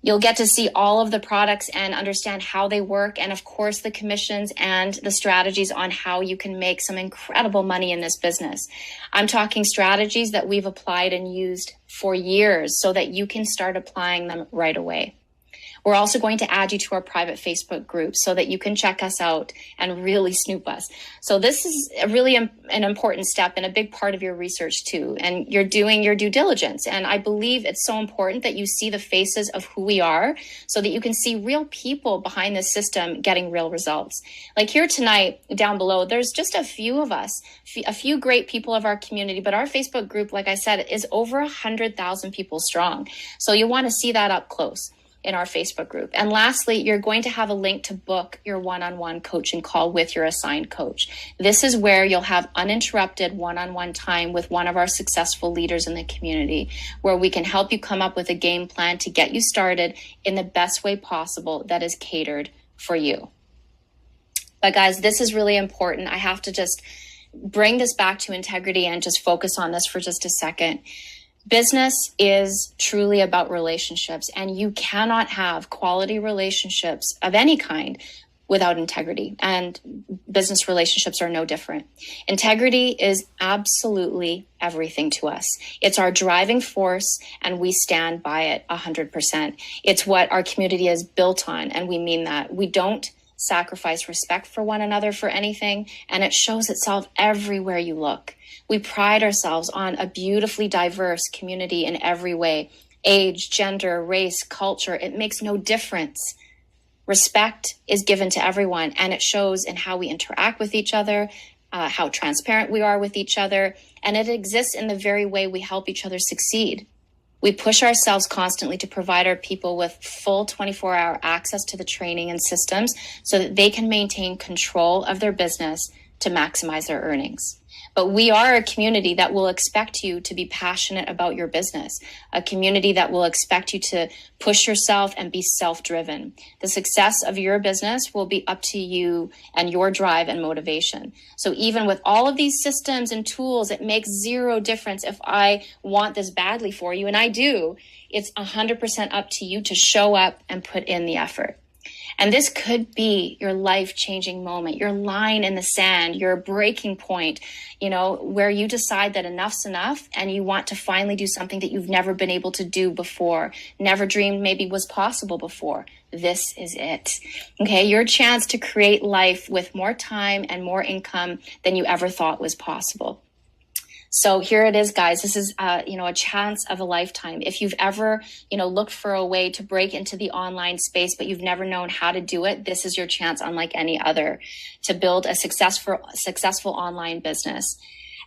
You'll get to see all of the products and understand how they work, and of course the commissions and the strategies on how you can make some incredible money in this business. I'm talking strategies that we've applied and used for years so that you can start applying them right away. We're also going to add you to our private Facebook group so that you can check us out and really snoop us. So this is really an important step and a big part of your research too. And you're doing your due diligence. And I believe it's so important that you see the faces of who we are so that you can see real people behind this system getting real results. Like here tonight, down below, there's just a few of us, a few great people of our community, but our Facebook group, like I said, is over 100,000 people strong. So you want to see that up close in our Facebook group. And lastly, you're going to have a link to book your one-on-one coaching call with your assigned coach. This is where you'll have uninterrupted one-on-one time with one of our successful leaders in the community, where we can help you come up with a game plan to get you started in the best way possible that is catered for you. But guys, this is really important. I have to just bring this back to integrity and just focus on this for just a second. Business is truly about relationships, and you cannot have quality relationships of any kind without integrity, and business relationships are no different. Integrity is absolutely everything to us. It's our driving force, and we stand by it 100%. It's what our community is built on, and we mean that. We don't sacrifice respect for one another for anything, and it shows itself everywhere you look. We pride ourselves on a beautifully diverse community in every way. Age, gender, race, culture, it makes no difference. Respect is given to everyone, and it shows in how we interact with each other, how transparent we are with each other, and it exists in the very way we help each other succeed. We push ourselves constantly to provide our people with full 24-hour access to the training and systems so that they can maintain control of their business to maximize their earnings. But we are a community that will expect you to be passionate about your business, a community that will expect you to push yourself and be self-driven. The success of your business will be up to you and your drive and motivation. So even with all of these systems and tools, it makes zero difference if I want this badly for you, and I do. It's 100% up to you to show up and put in the effort. And this could be your life-changing moment, your line in the sand, your breaking point, where you decide that enough's enough and you want to finally do something that you've never been able to do before, never dreamed maybe was possible before. This is it. Okay, your chance to create life with more time and more income than you ever thought was possible. So here it is, guys. This is, a chance of a lifetime. If you've ever, looked for a way to break into the online space, but you've never known how to do it, this is your chance, unlike any other, to build a successful online business.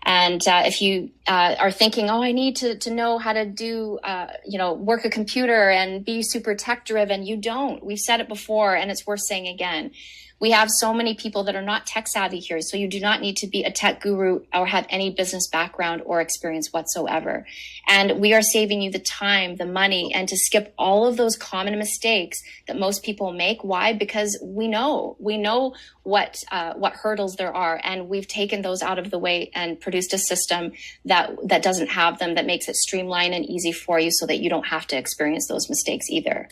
And if you are thinking, I need to know how to do, work a computer and be super tech driven, you don't. We've said it before, and it's worth saying again. We have so many people that are not tech savvy here, so you do not need to be a tech guru or have any business background or experience whatsoever. And we are saving you the time, the money, and to skip all of those common mistakes that most people make. Why? Because we know what hurdles there are, and we've taken those out of the way and produced a system that doesn't have them, that makes it streamlined and easy for you so that you don't have to experience those mistakes either.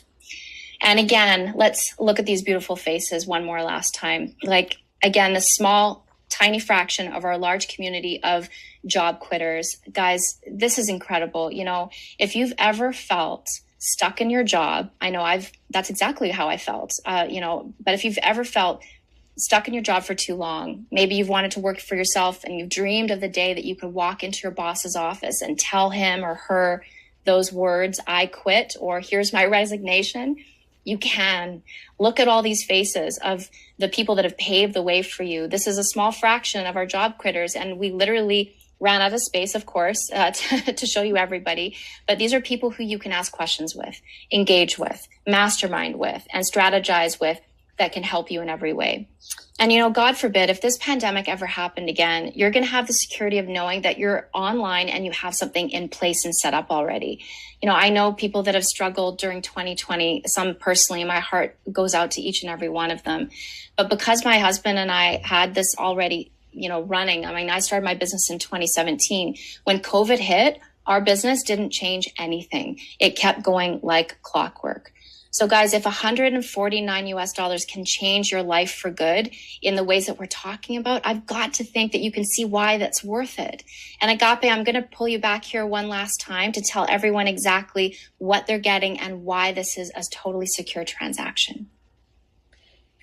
And again, let's look at these beautiful faces one more last time. Again, a small, tiny fraction of our large community of job quitters. Guys, this is incredible. If you've ever felt stuck in your job, I know that's exactly how I felt, but if you've ever felt stuck in your job for too long, maybe you've wanted to work for yourself and you've dreamed of the day that you could walk into your boss's office and tell him or her those words, I quit, or here's my resignation. You can look at all these faces of the people that have paved the way for you. This is a small fraction of our job quitters, and we literally ran out of space, of course, to show you everybody. But these are people who you can ask questions with, engage with, mastermind with, and strategize with that can help you in every way. And, God forbid, if this pandemic ever happened again, you're going to have the security of knowing that you're online and you have something in place and set up already. I know people that have struggled during 2020, some personally, my heart goes out to each and every one of them. But because my husband and I had this already, running, I started my business in 2017. When COVID hit, our business didn't change anything. It kept going like clockwork. So guys, if $149 can change your life for good in the ways that we're talking about, I've got to think that you can see why that's worth it. And Agape, I'm going to pull you back here one last time to tell everyone exactly what they're getting and why this is a totally secure transaction.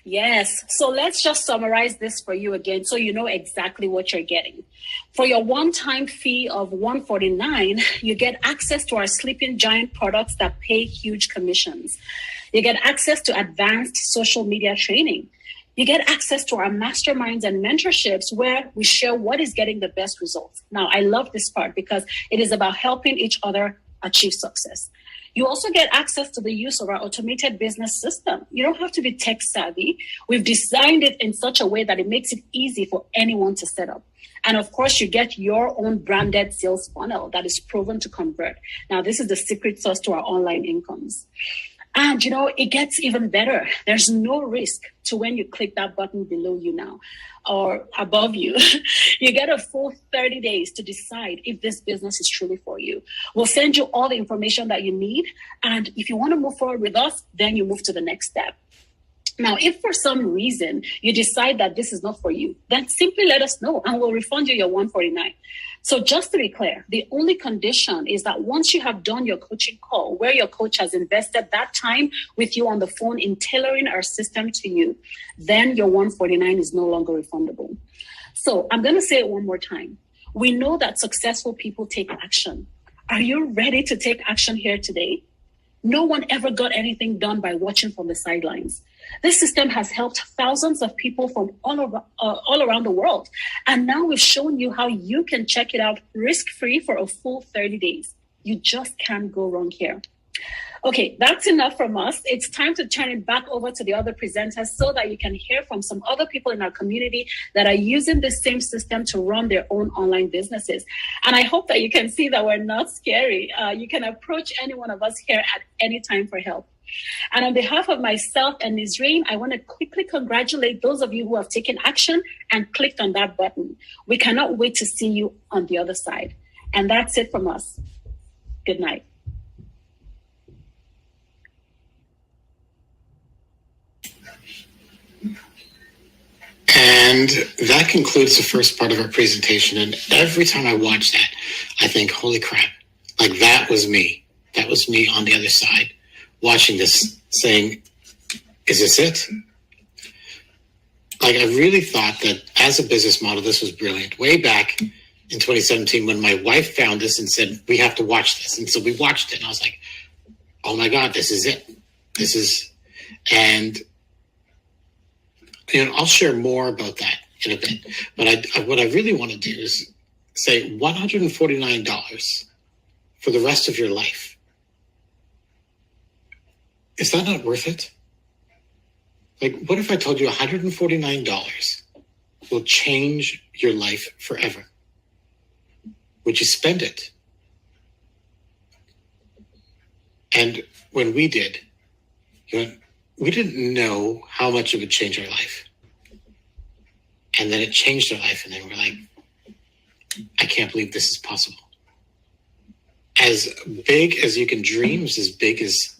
Yes. So let's just summarize this for you again so you know exactly what you're getting. For your one-time fee of $149, you get access to our Sleeping Giant products that pay huge commissions. You get access to advanced social media training. You get access to our masterminds and mentorships where we share what is getting the best results. Now, I love this part because it is about helping each other achieve success. You also get access to the use of our automated business system. You don't have to be tech savvy. We've designed it in such a way that it makes it easy for anyone to set up. And of course, you get your own branded sales funnel that is proven to convert. Now, this is the secret sauce to our online incomes. And, it gets even better. There's no risk to when you click that button below you now or above you. You get a full 30 days to decide if this business is truly for you. We'll send you all the information that you need. And if you want to move forward with us, then you move to the next step. Now, if for some reason you decide that this is not for you, then simply let us know and we'll refund you your $149. So just to be clear, the only condition is that once you have done your coaching call, where your coach has invested that time with you on the phone in tailoring our system to you, then your $149 is no longer refundable. So I'm going to say it one more time. We know that successful people take action. Are you ready to take action here today? No one ever got anything done by watching from the sidelines. This system has helped thousands of people from all around the world. And now we've shown you how you can check it out risk-free for a full 30 days. You just can't go wrong here. Okay, that's enough from us. It's time to turn it back over to the other presenters so that you can hear from some other people in our community that are using the same system to run their own online businesses. And I hope that you can see that we're not scary. You can approach any one of us here at any time for help. And on behalf of myself and Nizreen, I want to quickly congratulate those of you who have taken action and clicked on that button. We cannot wait to see you on the other side. And that's it from us. Good night. And that concludes the first part of our presentation. And every time I watch that, I think, holy crap, like that was me. That was me on the other side, watching this, saying, is this it? Like, I really thought that as a business model, this was brilliant. Way back in 2017, when my wife found this and said, we have to watch this. And so we watched it, and I was like, oh my God, this is it. And I'll share more about that in a bit. But what I really want to do is say $149 for the rest of your life. Is that not worth it? Like, what if I told you $149 will change your life forever? Would you spend it? And when we did, we didn't know how much it would change our life. And then it changed our life. And then we're like, I can't believe this is possible. As big as you can dream is as big as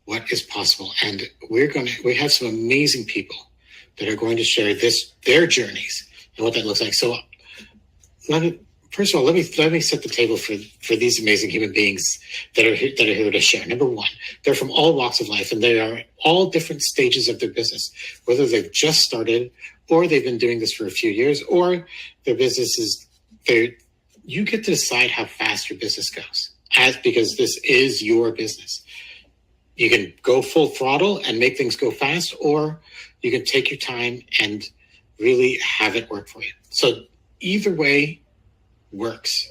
what is possible. And we have some amazing people that are going to share their journeys and what that looks like. So first of all, let me set the table for these amazing human beings that are here to share. Number one, they're from all walks of life, and they are all different stages of their business, whether they've just started or they've been doing this for a few years, or their business is you get to decide how fast your business goes, because this is your business. You can go full throttle and make things go fast, or you can take your time and really have it work for you. So either way works.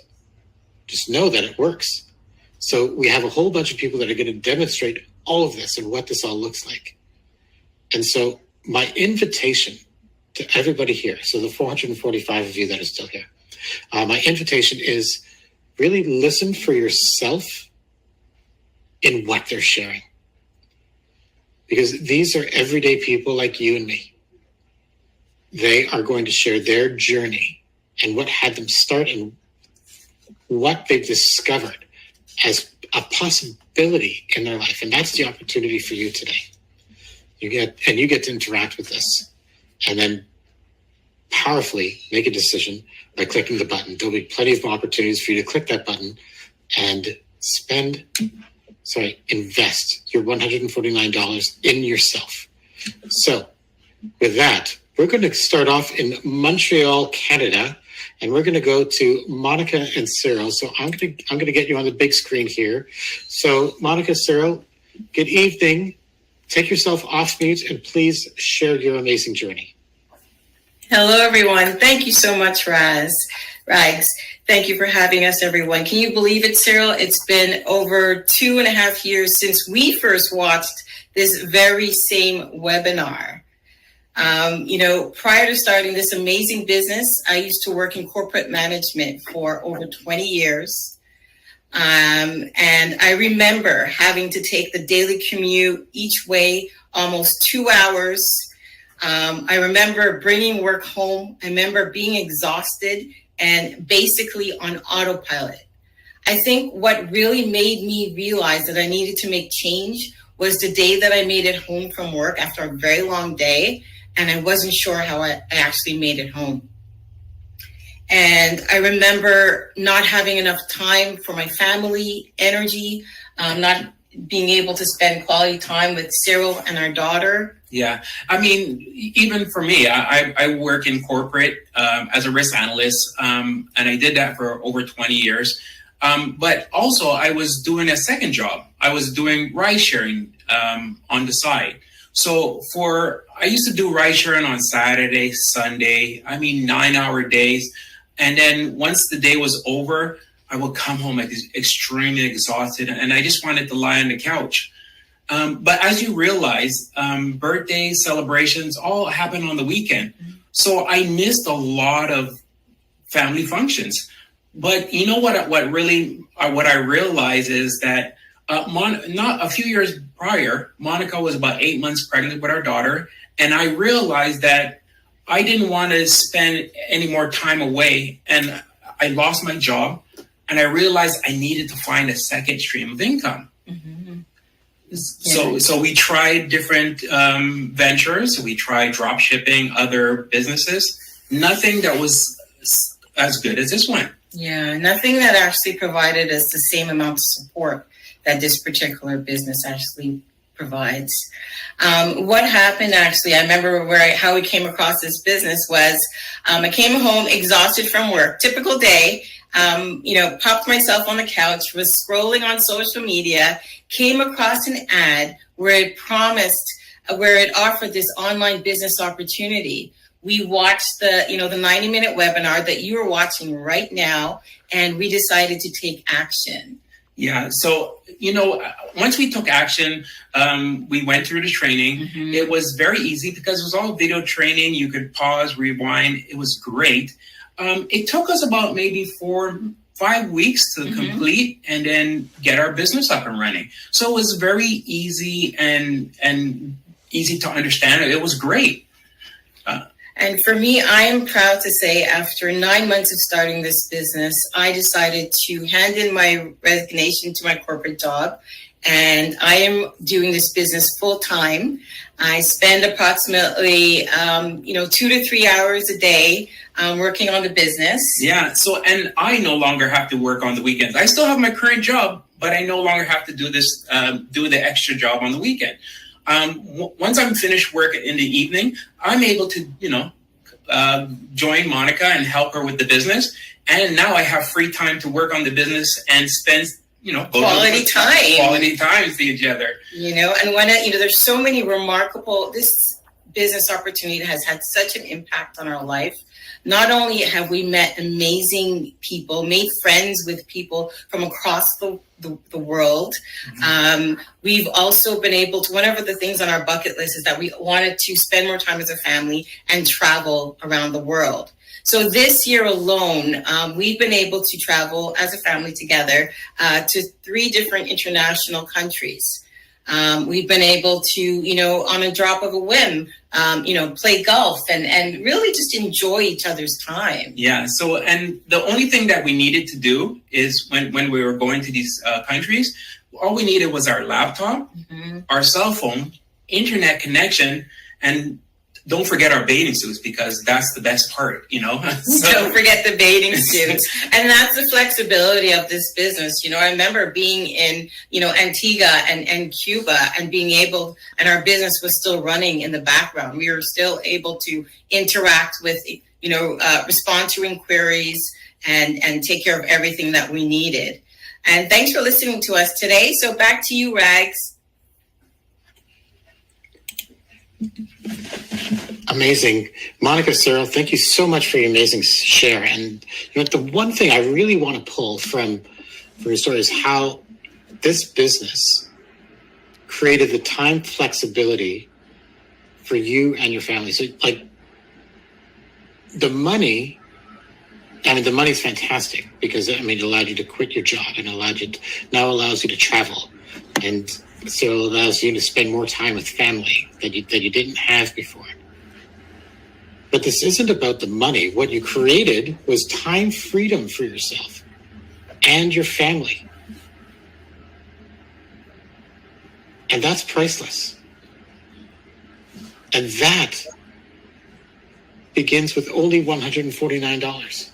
Just know that it works. So we have a whole bunch of people that are going to demonstrate all of this and what this all looks like. And so my invitation to everybody here, so the 445 of you that are still here, my invitation is really listen for yourself in what they're sharing. Because these are everyday people like you and me. They are going to share their journey and what had them start and what they've discovered as a possibility in their life. And that's the opportunity for you today. You get to interact with this and then powerfully make a decision by clicking the button. There'll be plenty of opportunities for you to click that button and invest your $149 in yourself. So with that, we're going to start off in Montreal, Canada, and we're going to go to Monica and Cyril. So I'm going to get you on the big screen here. So Monica, Cyril, good evening. Take yourself off mute and please share your amazing journey. Hello, everyone. Thank you so much, Rags. Thank you for having us, everyone. Can you believe it, Cyril? It's been over 2.5 years since we first watched this very same webinar. Prior to starting this amazing business, I used to work in corporate management for over 20 years. And I remember having to take the daily commute each way, almost 2 hours. I remember bringing work home. I remember being exhausted and basically on autopilot. I think what really made me realize that I needed to make change was the day that I made it home from work after a very long day. And I wasn't sure how I actually made it home. And I remember not having enough time for my family, energy, not being able to spend quality time with Cyril and our daughter. Yeah, I mean, even for me, I work in corporate as a risk analyst, and I did that for over 20 years. But also, I was doing a second job. I was doing ride sharing on the side. So I used to do ride sharing on Saturday, Sunday, 9-hour days. And then once the day was over, I would come home like extremely exhausted, and I just wanted to lie on the couch. But as you realize, birthdays, celebrations all happen on the weekend. So I missed a lot of family functions. But you know what I realized is that not a few years prior, Monica was about 8 months pregnant with our daughter. And I realized that I didn't want to spend any more time away. And I lost my job. And I realized I needed to find a second stream of income. Mm-hmm. So we tried different ventures. We tried drop shipping, other businesses. Nothing that was as good as this one. Yeah, nothing that actually provided us the same amount of support that this particular business actually provides. What happened actually, I remember how we came across this business was I came home exhausted from work, typical day, popped myself on the couch, was scrolling on social media, came across an ad where it offered this online business opportunity. We watched the 90-minute webinar that you are watching right now, and we decided to take action. Yeah. So, once we took action, we went through the training. Mm-hmm. It was very easy because it was all video training. You could pause, rewind. It was great. It took us about maybe 4-5 weeks to complete and then get our business up and running. So it was very easy and easy to understand. It was great. And for me, I am proud to say after 9 months of starting this business, I decided to hand in my resignation to my corporate job. And I am doing this business full time. I spend approximately, 2 to 3 hours a day working on the business. Yeah. So, and I no longer have to work on the weekends. I still have my current job, but I no longer have to do this, do the extra job on the weekend. Once I'm finished work in the evening, I'm able to, join Monica and help her with the business. And now I have free time to work on the business and spend, quality time with each other. And when there's so many this business opportunity has had such an impact on our life. Not only have we met amazing people, made friends with people from across the world, we've also been able to, one of the things on our bucket list is that we wanted to spend more time as a family and travel around the world. So this year alone, we've been able to travel as a family together to 3 different international countries. We've been able to, on a drop of a whim, play golf and really just enjoy each other's time. Yeah. So, and the only thing that we needed to do is when we were going to these countries, all we needed was our laptop, our cell phone, internet connection, and don't forget our bathing suits because that's the best part, So, don't forget the bathing suits. And that's the flexibility of this business. I remember being in, Antigua and Cuba and being able, and our business was still running in the background. We were still able to interact with, respond to inquiries and take care of everything that we needed. And thanks for listening to us today. So back to you, Rags. Amazing. Monica, Cyril, thank you so much for your amazing share. And the one thing I really want to pull from your story is how this business created the time flexibility for you and your family. So the money is fantastic because it allowed you to quit your job and allows you to travel. And so it allows you to spend more time with family that you didn't have before. But this isn't about the money. What you created was time freedom for yourself and your family. And that's priceless. And that begins with only $149.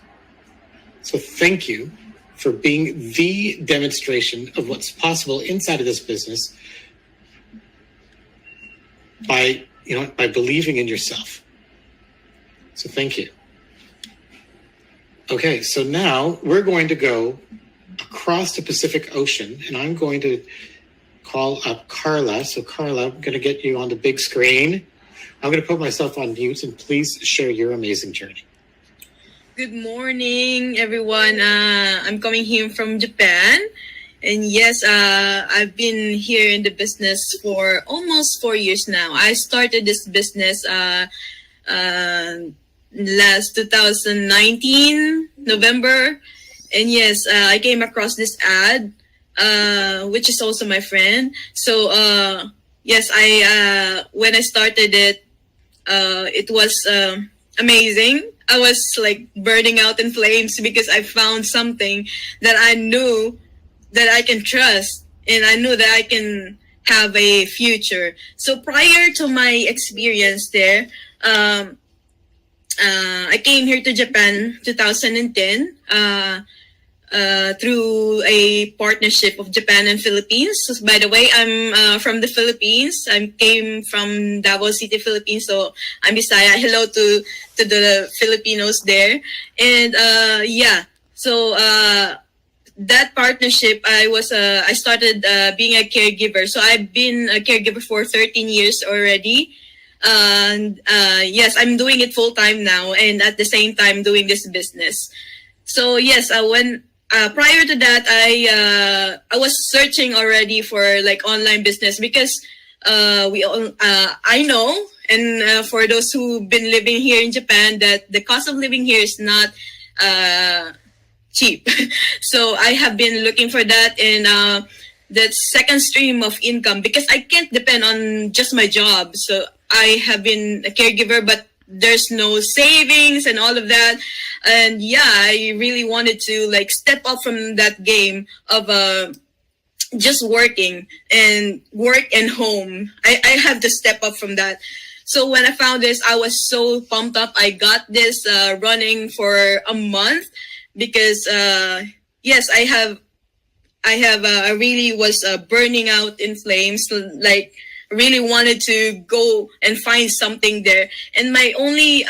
So thank you for being the demonstration of what's possible inside of this business by believing in yourself. So thank you. Okay, so now we're going to go across the Pacific Ocean, and I'm going to call up Carla. So Carla, I'm going to get you on the big screen. I'm going to put myself on mute, and please share your amazing journey. Good morning, everyone. I'm coming here from Japan. And yes, I've been here in the business for almost 4 years now. I started this business last 2019, November. And yes, I came across this ad, which is also my friend. So, yes, when I started it, it was amazing. I was like burning out in flames because I found something that I knew that I can trust, and I knew that I can have a future. So prior to my experience there, I came here to Japan 2010 through a partnership of Japan and Philippines. So, by the way, I'm from the Philippines. I came from Davao City, Philippines. So I'm Bisaya. Hello to the Filipinos there. And so that partnership, I started being a caregiver. So I've been a caregiver for 13 years already. And yes, I'm doing it full time now, and at the same time doing this business. So yes, when prior to that, I was searching already for like online business because I know, and for those who've been living here in Japan, that the cost of living here is not cheap. So I have been looking for that, and that second stream of income, because I can't depend on just my job. So I have been a caregiver, but there's no savings and all of that. And yeah, I really wanted to like step up from that game of just working and work and home. I have to step up from that. So when I found this, I was so pumped up. I got this running for a month because yes, I really was burning out in flames, like really wanted to go and find something there. And my only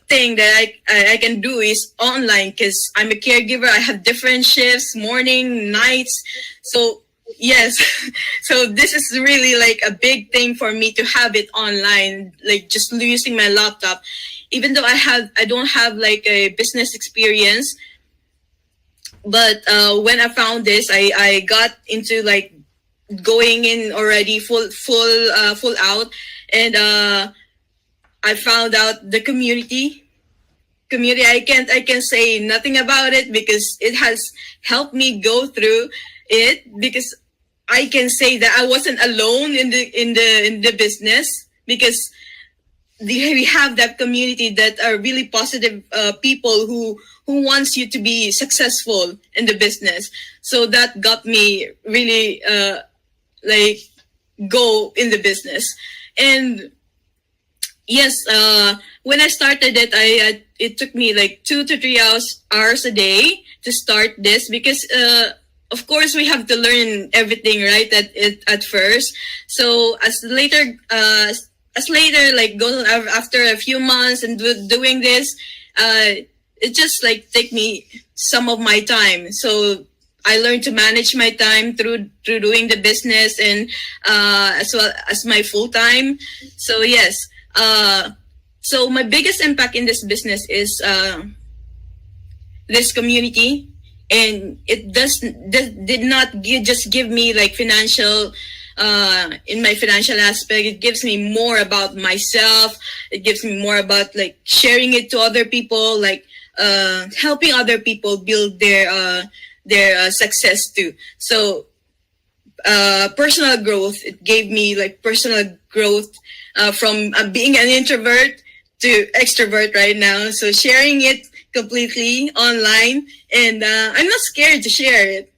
thing that I can do is online, because I'm a caregiver. I have different shifts, morning, nights. So yes, so this is really like a big thing for me to have it online, like just using my laptop. Even though I don't have like a business experience, but when I found this, I got into like going in already full out, and I found out the community. I can say nothing about it because it has helped me go through it, because I can say that I wasn't alone in the business, because we have that community that are really positive people who wants you to be successful in the business. So that got me really like go in the business. And yes, when I started it, it took me like 2 to 3 hours a day to start this, because of course we have to learn everything right at first. So as later like go after a few months and doing this, it just like take me some of my time. So I learned to manage my time through doing the business, and as well as my full time. So yes, so my biggest impact in this business is this community, and it did not just give me like financial. In my financial aspect, it gives me more about myself. It gives me more about like sharing it to other people, like helping other people build their success too. So personal growth, it gave me like personal growth from being an introvert to extrovert right now. So sharing it completely online, and I'm not scared to share it.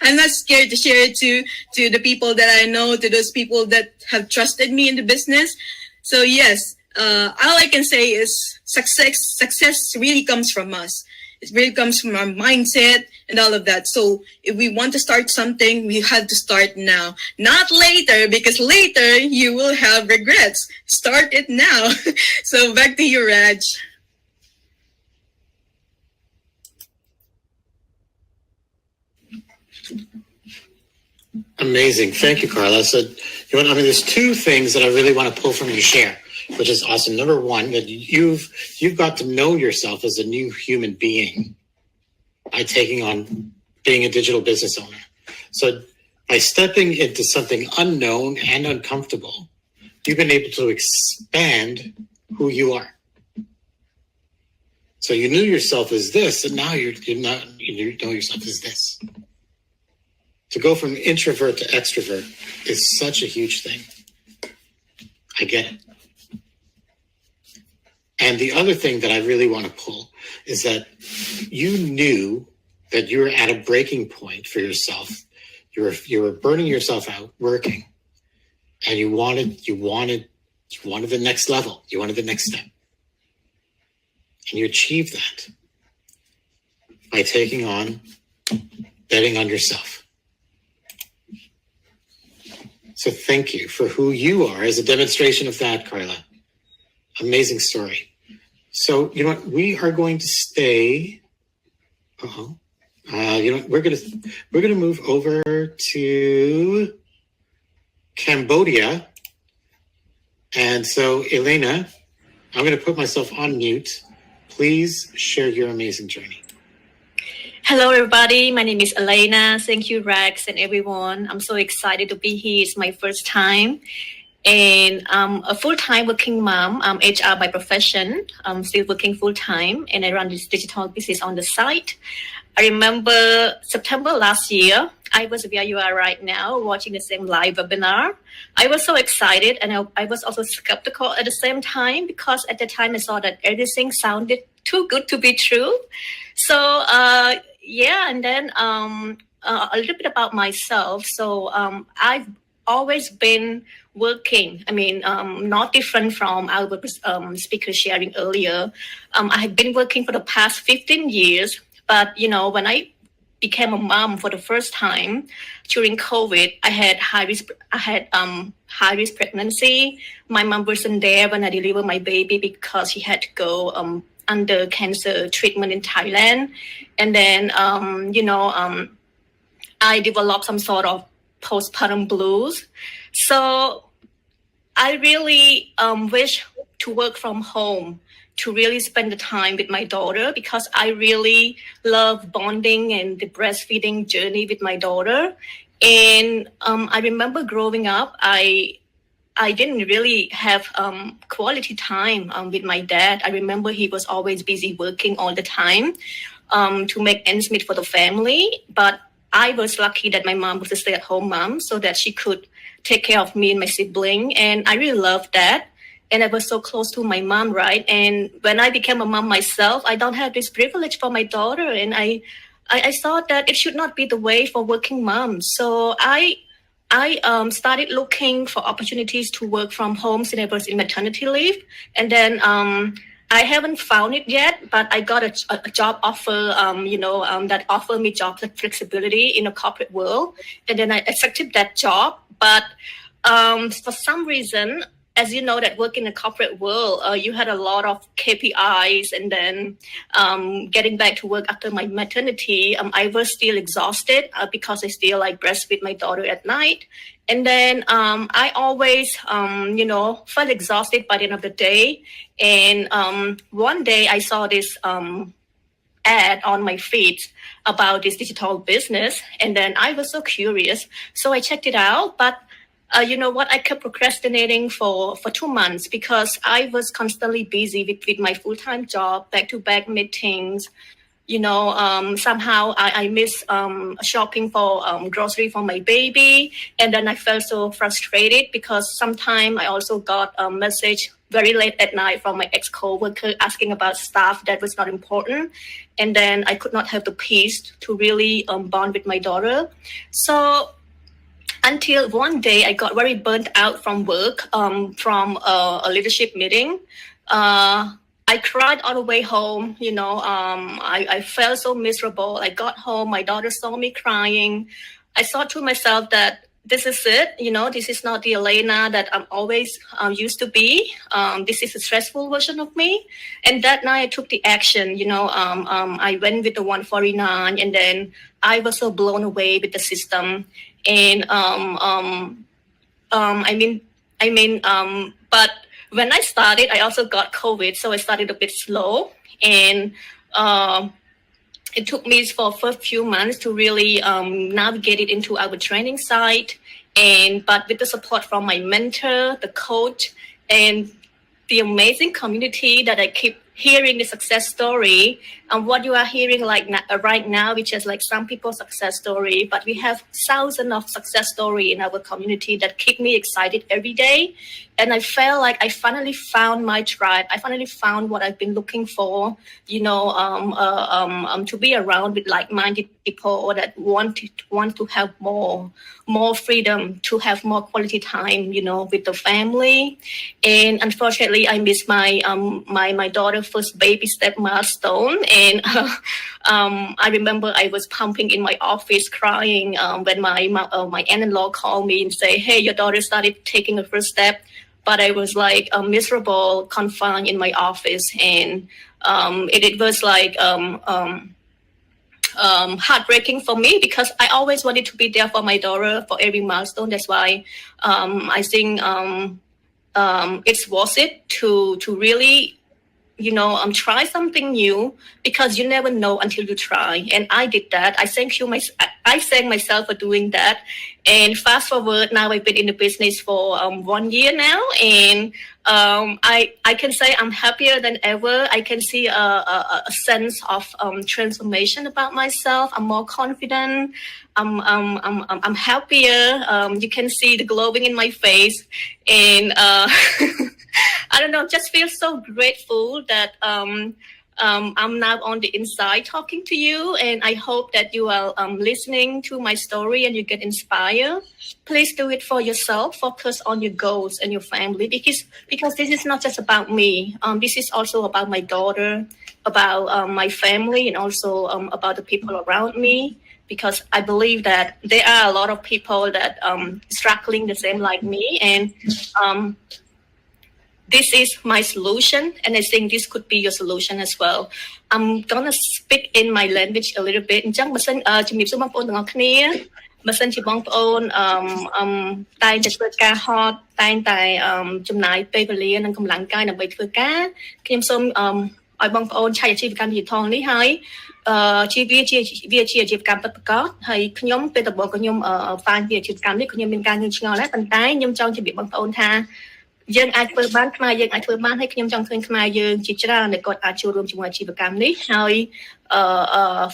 I'm not scared to share it to the people that I know, to those people that have trusted me in the business. So yes, all I can say is success really comes from us. It really comes from our mindset and all of that. So if we want to start something, we have to start now, not later, because later you will have regrets. Start it now. So back to you, Raj. Amazing. Thank you, Carla. So, there's two things that I really want to pull from your share. which is awesome. Number one, that you've got to know yourself as a new human being by taking on being a digital business owner. So by stepping into something unknown and uncomfortable, you've been able to expand who you are. So you knew yourself as this, and now you know yourself as this. To go from introvert to extrovert is such a huge thing. I get it. And the other thing that I really want to pull is that you knew that you were at a breaking point for yourself. You were burning yourself out working, and you wanted the next level. You wanted the next step, and you achieved that by taking on betting on yourself. So thank you for who you are as a demonstration of that, Carla. Amazing story. So, you know what? We are going to stay. We're gonna move over to Cambodia. And so, Elena, I'm gonna put myself on mute. Please share your amazing journey. Hello, everybody. My name is Elena. Thank you, Rex, and everyone. I'm so excited to be here. It's my first time. And I'm a full-time working mom. I'm HR by profession. I'm still working full-time, and I run this digital business on the side. I remember September last year, I was where you are right now, watching the same live webinar. I was so excited, and I was also skeptical at the same time, because at the time I saw that everything sounded too good to be true. So, and then a little bit about myself. So I've always been working. I mean, not different from our speaker sharing earlier. I have been working for the past 15 years. But, you know, when I became a mom for the first time during COVID, I had high risk pregnancy. My mom wasn't there when I delivered my baby because she had to go under cancer treatment in Thailand. And then, I developed some sort of postpartum blues. So I really wish to work from home, to really spend the time with my daughter, because I really love bonding and the breastfeeding journey with my daughter. And I remember growing up, I didn't really have quality time with my dad. I remember he was always busy working all the time to make ends meet for the family. But I was lucky that my mom was a stay-at-home mom, so that she could take care of me and my sibling. And I really loved that. And I was so close to my mom, right? And when I became a mom myself, I don't have this privilege for my daughter. And I thought that it should not be the way for working moms. So I started looking for opportunities to work from home since I was in maternity leave. And then I haven't found it yet, but I got a job offer, that offered me job flexibility in a corporate world. And then I accepted that job. But for some reason, as you know, that work in the corporate world, you had a lot of KPIs, and then getting back to work after my maternity, I was still exhausted because I still breastfeed my daughter at night. And then I always, felt exhausted by the end of the day. And one day I saw this ad on my feed about this digital business, and then I was so curious, so I checked it out. But you know what? I kept procrastinating for 2 months because I was constantly busy with my full-time job, back-to-back meetings. Somehow I miss shopping for grocery for my baby. And then I felt so frustrated because sometimes I also got a message very late at night from my ex-coworker asking about stuff that was not important. And then I could not have the peace to really bond with my daughter. So until one day I got very burnt out from work, from a leadership meeting. I cried on the way home. I felt so miserable. I got home, my daughter saw me crying. I thought to myself that this is it. This is not the Elena that I'm always used to be. This is a stressful version of me. And that night I took the action. I went with the 149, and then I was so blown away with the system. And but when I started, I also got COVID, so I started a bit slow, and it took me for first few months to really navigate it into our training site, but with the support from my mentor, the coach, and the amazing community that I keep hearing the success story, and what you are hearing like right now, which is like some people's success story, but we have thousands of success story in our community that keep me excited every day. And I felt like I finally found my tribe. I finally found what I've been looking for, to be around with like-minded people that want to have more freedom, to have more quality time, with the family. And unfortunately, I missed my my daughter's first baby step milestone. And I remember I was pumping in my office, crying when my aunt-in-law called me and say, "Hey, your daughter started taking her first step." But I was like miserable, confined in my office, and it was like heartbreaking for me, because I always wanted to be there for my daughter for every milestone. That's why I think it's worth it to really try something new, because you never know until you try. And I did that. I thank myself for doing that. And fast forward, now I've been in the business for 1 year now, and I can say I'm happier than ever. I can see a sense of transformation about myself. I'm more confident. I'm happier. You can see the glowing in my face, and I don't know, just feel so grateful that I'm now on the inside talking to you, and I hope that you are listening to my story and you get inspired. Please do it for yourself. Focus on your goals and your family, because this is not just about me. This is also about my daughter, about my family, and also about the people around me. Because I believe that there are a lot of people that struggling the same like me, and this is my solution, and I think this could be your solution as well. I'm gonna speak in my language a little bit. អញ្ចឹងបើសិនជំរាបសួរបងប្អូនទាំងអស់គ្នាបើសិនជាបងប្អូនតែងតែធ្វើការហត់តែងតែចំណាយពេលវេលានិងកម្លាំងកាយដើម្បីធ្វើការខ្ញុំសូមឲ្យបងប្អូនឆែកអាជីវកម្មឌីជីថលនេះហើយវាជាអាជីវកម្មពិតប្រាកដហើយខ្ញុំពេលដំបូងក៏ខ្ញុំហ្វាញវាអាជីវកម្មនេះខ្ញុំមានការងឿងឆ្ងល់ដែរប៉ុន្តែខ្ញុំចង់ជម្រាបបងប្អូនថាយើងអាចធ្វើបានខ្មែរយើងអាចធ្វើបានហើយខ្ញុំចង់ឃើញខ្មែរយើងជាច្រើនដែលគាត់អាចចូលរួមជាមួយអាជីវកម្មនេះហើយ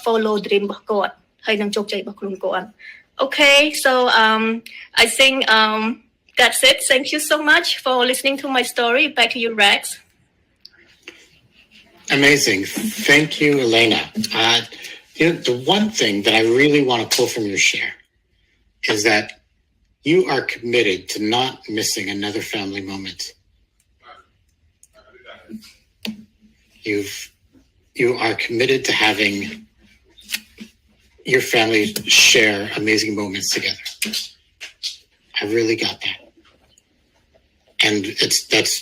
follow dream របស់គាត់ហើយនឹងជោគជ័យរបស់ខ្លួនគាត់ Okay, so I think that's it. Thank you so much for listening to my story. Back to you, Rex. Amazing. Thank you, Elena. The one thing that I really want to pull from your share is that you are committed to not missing another family moment. You are committed to having your family share amazing moments together. I really got that. And that's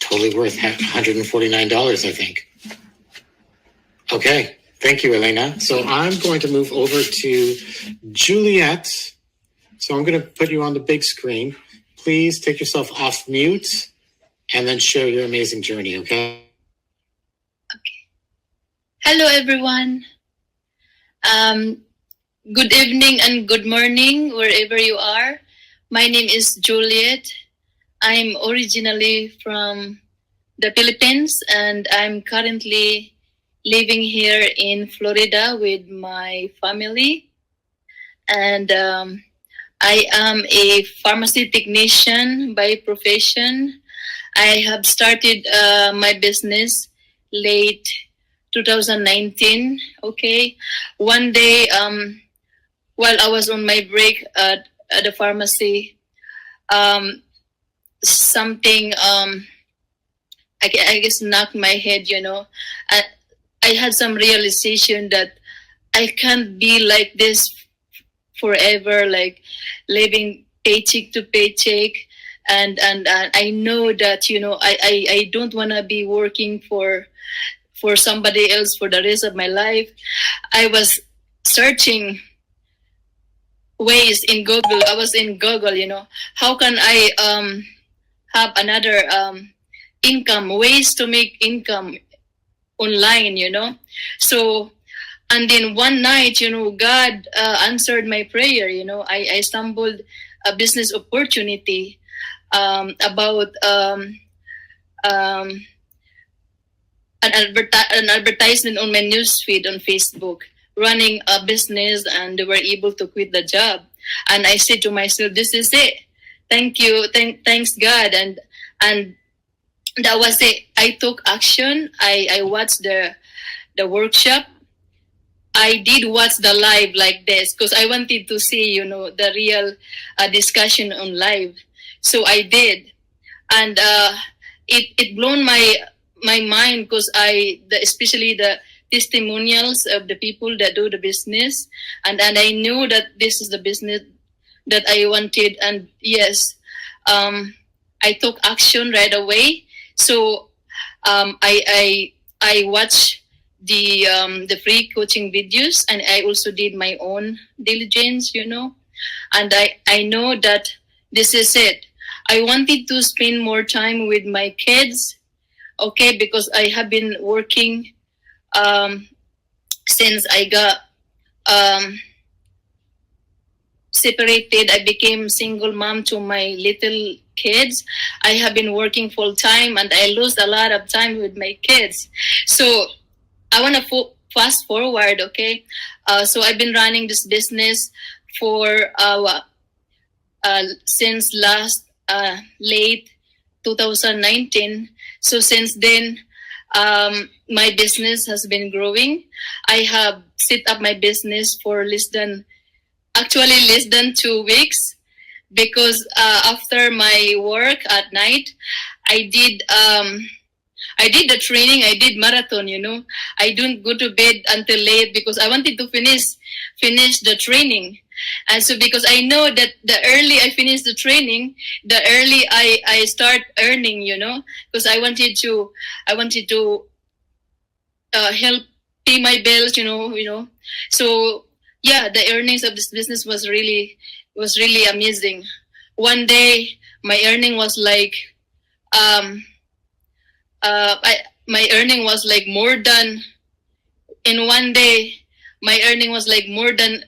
totally worth $149, I think. Okay. Thank you, Elena. So I'm going to move over to Juliet. So I'm going to put you on the big screen. Please take yourself off mute and then share your amazing journey, okay? Okay. Hello, everyone. Good evening and good morning, wherever you are. My name is Juliet. I'm originally from the Philippines, and I'm currently living here in Florida with my family. And I am a pharmacy technician by profession. I have started my business late 2019. Okay, one day while I was on my break at the pharmacy, something I guess knocked my head. I had some realization that I can't be like this forever, like living paycheck to paycheck, and I know that I don't want to be working for somebody else for the rest of my life. I was searching ways in Google. I was in Google, how can I have another income, ways to make income online, So, and then one night, God answered my prayer. I stumbled a business opportunity about an advertisement on my newsfeed on Facebook, running a business, and they were able to quit the job. And I said to myself, "This is it. Thank you, thanks God." And that was it. I took action. I watched the workshop. I did watch the live like this because I wanted to see, the real discussion on live. So I did, and it blown my mind because especially the testimonials of the people that do the business, and I knew that this is the business that I wanted, and yes, I took action right away. So I watched the free coaching videos, and I also did my own diligence, and I know that this is it. I wanted to spend more time with my kids, okay, because I have been working since I got separated. I became single mom to my little kids. I have been working full time, and I lost a lot of time with my kids. So I want to fast forward, okay? So I've been running this business for since last late 2019. So since then, my business has been growing. I have set up my business for less than 2 weeks, because after my work at night, I did the training. I did marathon. I don't go to bed until late because I wanted to finish the training. And so because I know that the early I finish the training, the early I start earning. Because I wanted to help pay my bills. So yeah, the earnings of this business was really amazing. One day my earning was like my earning was like more than, in one day my earning was like more than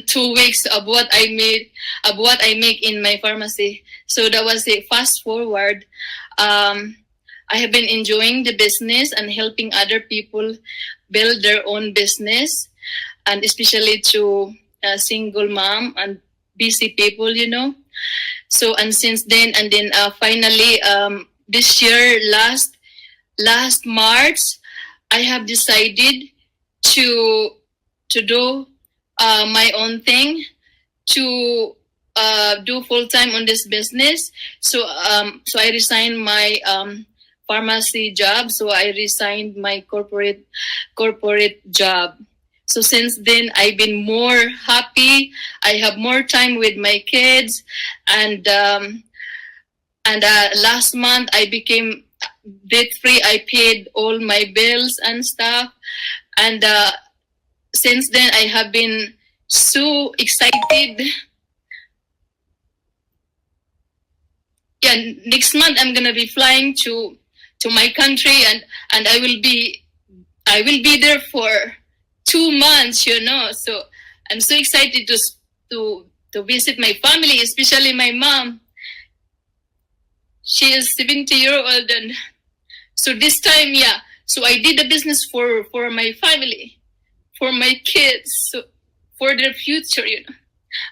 2 weeks of what I make in my pharmacy. So that was a fast forward. I have been enjoying the business and helping other people build their own business, and especially to single mom and busy people, So, and since then, and then finally, this year, last March, I have decided to do my own thing, to do full time on this business. So I resigned my pharmacy job. So I resigned my corporate job. So since then, I've been more happy. I have more time with my kids, and last month I became debt free. I paid all my bills and stuff, and since then I have been so excited. Yeah, next month I'm gonna be flying to my country, and I will be there for 2 months, So I'm so excited to visit my family, especially my mom. She is 70-year-old, and so this time, yeah. So I did the business for my family, for my kids, so for their future.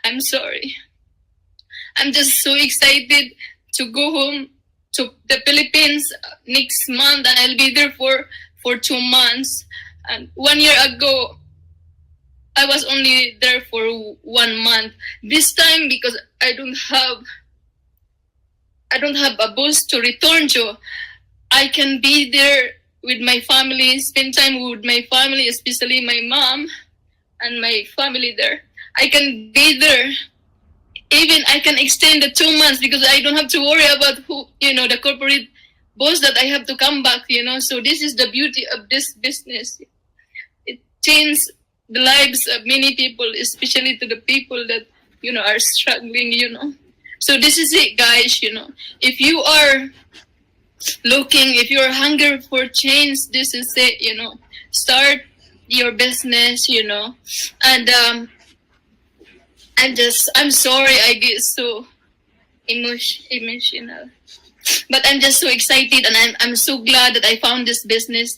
I'm sorry. I'm just so excited to go home to the Philippines next month, and I'll be there for 2 months. And 1 year ago, I was only there for 1 month. This time, because I don't have a boss to return to, I can be there with my family, spend time with my family, especially my mom and my family there. I can be there. Even I can extend the 2 months because I don't have to worry about the corporate boss that I have to come back, So this is the beauty of this business. It changed the lives of many people, especially to the people that, are struggling, So this is it, guys, If you are looking, if you're hungry for change, this is it, you know, start your business, you know. And I'm sorry I get so emotional, but I'm just so excited, and I'm so glad that I found this business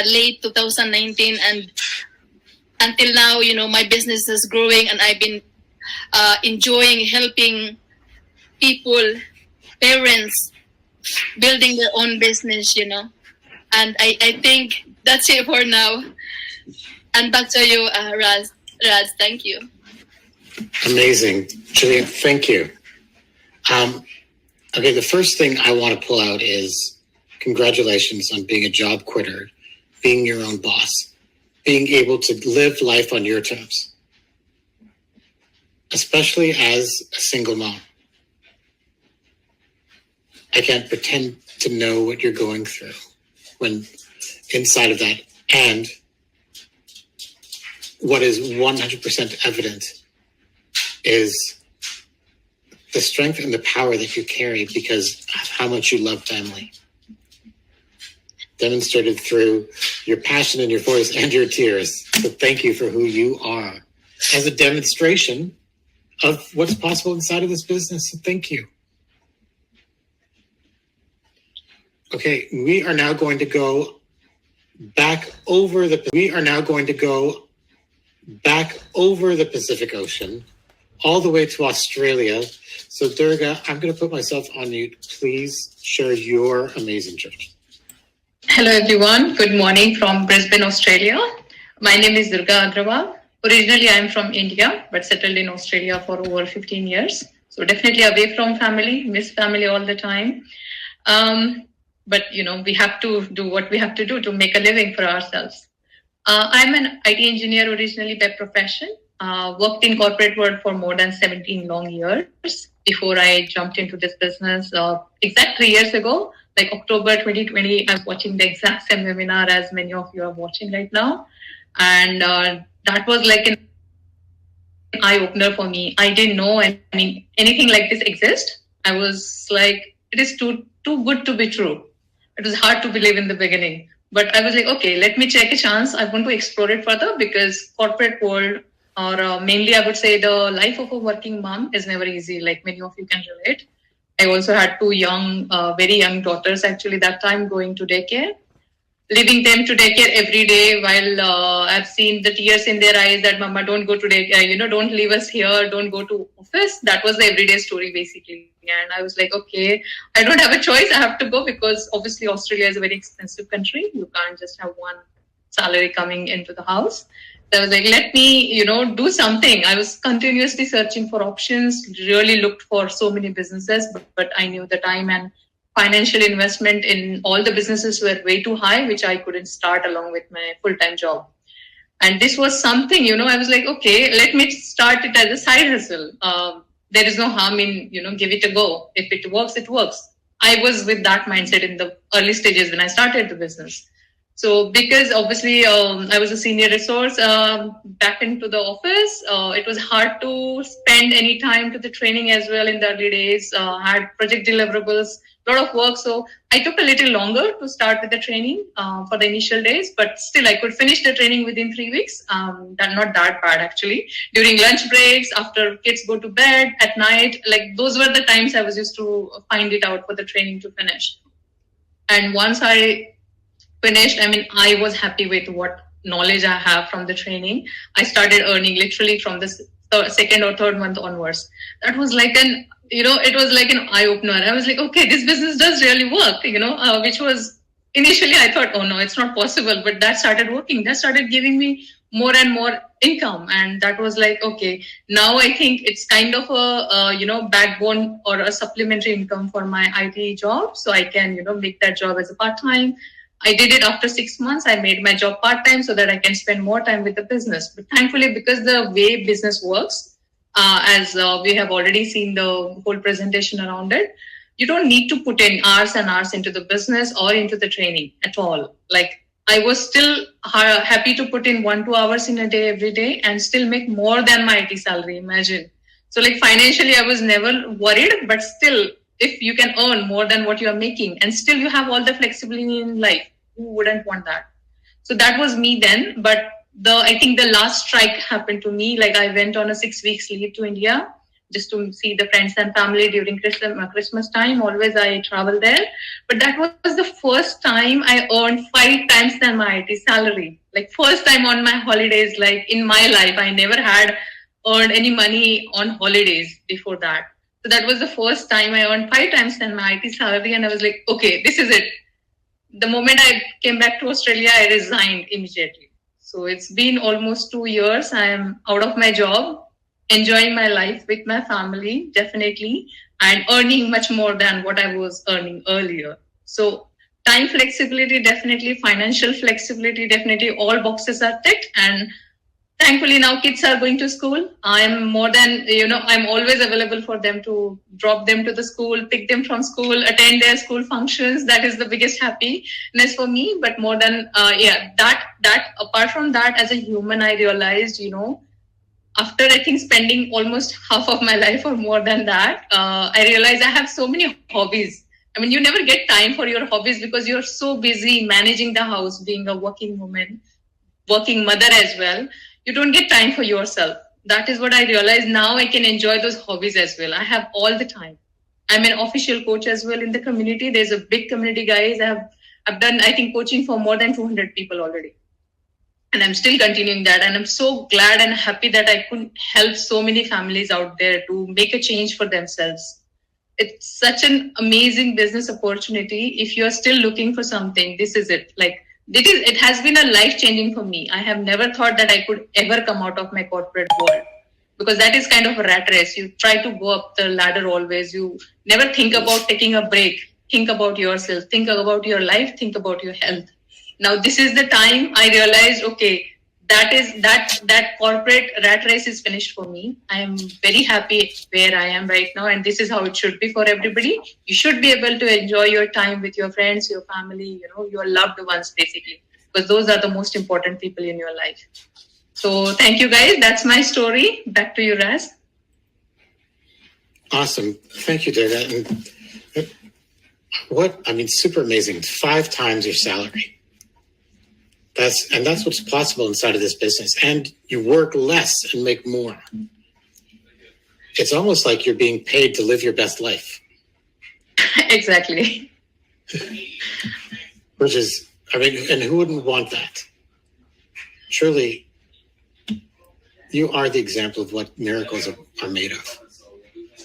late 2019, and until now, you know, my business is growing, and I've been enjoying helping people, parents, building their own business, you know. And I think that's it for now. And back to you, Raz. Thank you. Amazing. Juliet, thank you. Okay, the first thing I want to pull out is congratulations on being a job quitter, being your own boss, being able to live life on your terms, especially as a single mom. I can't pretend to know what you're going through when inside of that. And what is 100% evident is the strength and the power that you carry because of how much you love family. Demonstrated through your passion in your voice and your tears. So thank you for who you are as a demonstration of what's possible inside of this business. So thank you. Okay, we are now going to go back over the Pacific Ocean, all the way to Australia. So Durga, I'm going to put myself on mute. Please share your amazing journey. Hello everyone, good morning from Brisbane, Australia. My name is Durga Agrawal. Originally I am from India, but settled in Australia for over 15 years. So definitely away from family, miss family all the time. But you know, we have to do what we have to do to make a living for ourselves. I'm an IT engineer originally by profession. Worked in corporate world for more than 17 long years before I jumped into this business. Exact 3 years ago, like October 2020, I was watching the exact same webinar as many of you are watching right now. And that was like an eye-opener for me. I didn't know, anything like this exists. I was like, it is too good to be true. It was hard to believe in the beginning. But I was like, okay, let me take a chance. I want to explore it further because corporate world, or mainly I would say the life of a working mom is never easy, like many of you can relate. I also had two very young daughters actually that time going to daycare. Leaving them to daycare every day while I've seen the tears in their eyes that mama, don't go to daycare, don't leave us here, don't go to office. That was the everyday story basically. And I was like, okay, I don't have a choice. I have to go because obviously Australia is a very expensive country. You can't just have one salary coming into the house. So I was like, let me, do something. I was continuously searching for options, really looked for so many businesses, but I knew the time and financial investment in all the businesses were way too high, which I couldn't start along with my full-time job. And this was something, I was like, okay, let me start it as a side hustle. There is no harm in, give it a go. If it works, it works. I was with that mindset in the early stages when I started the business. So because obviously I was a senior resource back into the office, it was hard to spend any time to the training as well in the early days. Had project deliverables, a lot of work. So I took a little longer to start with the training for the initial days, but still I could finish the training within 3 weeks. Not that bad actually. During lunch breaks, after kids go to bed at night, like those were the times I was used to find it out for the training to finish. And once I finished, I was happy with what knowledge I have from the training. I started earning literally from the second or third month onwards. That was like it was like an eye-opener. I was like, okay, this business does really work, which was initially I thought, oh no, it's not possible. But that started working. That started giving me more and more income. And that was like, okay, now I think it's kind of a backbone or a supplementary income for my IT job. So I can, make that job as a part-time. I did it after 6 months. I made my job part-time so that I can spend more time with the business. But thankfully, because the way business works, as we have already seen the whole presentation around it, you don't need to put in hours and hours into the business or into the training at all. Like I was still happy to put in 1-2 hours in a day every day and still make more than my IT salary, imagine. So like financially, I was never worried, but still if you can earn more than what you are making and still you have all the flexibility in life, who wouldn't want that? So that was me then. But I think the last strike happened to me. Like I went on a 6 weeks leave to India just to see the friends and family during Christmas time. Always I travel there. But that was the first time I earned 5 times than my IT salary. Like first time on my holidays, like in my life, I never had earned any money on holidays before that. So that was the first time I earned 5 times than my IT salary. And I was like, okay, this is it. The moment I came back to Australia, I resigned immediately. So it's been almost 2 years. I am out of my job, enjoying my life with my family, definitely, and earning much more than what I was earning earlier. So time flexibility, definitely, financial flexibility, definitely, all boxes are ticked. And thankfully now kids are going to school. I'm more than, I'm always available for them to drop them to the school, pick them from school, attend their school functions. That is the biggest happiness for me. But more than, that apart from that, as a human, I realized, after I think spending almost half of my life or more than that, I realized I have so many hobbies. I mean, you never get time for your hobbies because you're so busy managing the house, being a working woman, working mother as well. You don't get time for yourself. That is what I realized. Now I can enjoy those hobbies as well. I have all the time. I'm an official coach as well in the community. There's a big community, guys. I've done, I think, coaching for more than 200 people already. And I'm still continuing that. And I'm so glad and happy that I could help so many families out there to make a change for themselves. It's such an amazing business opportunity. If you're still looking for something, this is it. Like, it has been a life-changing for me. I have never thought that I could ever come out of my corporate world, because that is kind of a rat race. You try to go up the ladder always. You never think about taking a break. Think about yourself. Think about your life. Think about your health. Now, this is the time I realized, okay, that corporate rat race is finished for me. I am very happy where I am right now, and this is how it should be for everybody. You should be able to enjoy your time with your friends, your family, your loved ones, basically, because those are the most important people in your life. So thank you, guys. That's my story. Back to you, Raz. Awesome. Thank you, Durga. And super amazing. 5 times your salary. That's what's possible inside of this business. And you work less and make more. It's almost like you're being paid to live your best life. Exactly. Which is, and who wouldn't want that? Truly, you are the example of what miracles are made of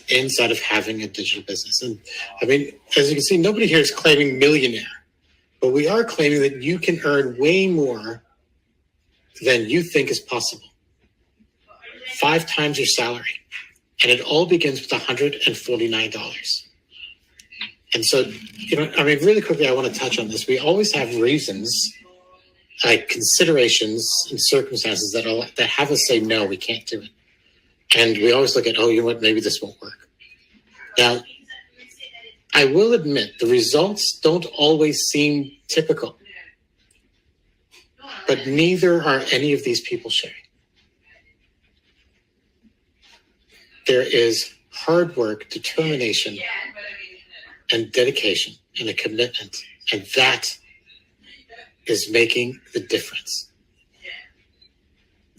inside of having a digital business. And as you can see, nobody here is claiming millionaire. But we are claiming that you can earn way more than you think is possible. 5 times your salary. And it all begins with $149. And so, really quickly, I want to touch on this. We always have reasons, like considerations and circumstances that have us say, no, we can't do it. And we always look at, maybe this won't work. Now, I will admit the results don't always seem typical, but neither are any of these people sharing. There is hard work, determination, and dedication, and a commitment, and that is making the difference.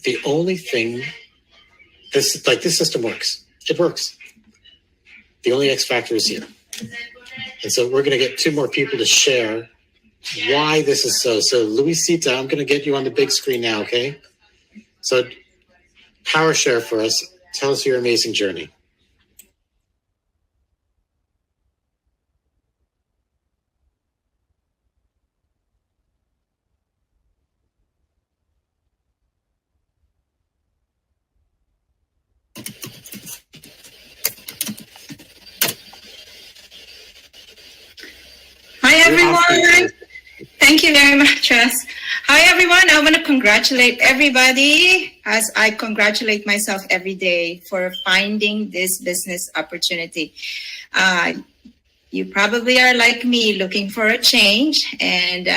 The only thing, this system works. It works. The only X factor is here. And so we're going to get 2 more people to share why this is so. So Luisita, I'm going to get you on the big screen now, okay? So power share for us. Tell us your amazing journey. Hi, everyone. Thank you very much, Russ. Hi, everyone. I want to congratulate everybody, as I congratulate myself every day for finding this business opportunity. You probably are like me, looking for a change, and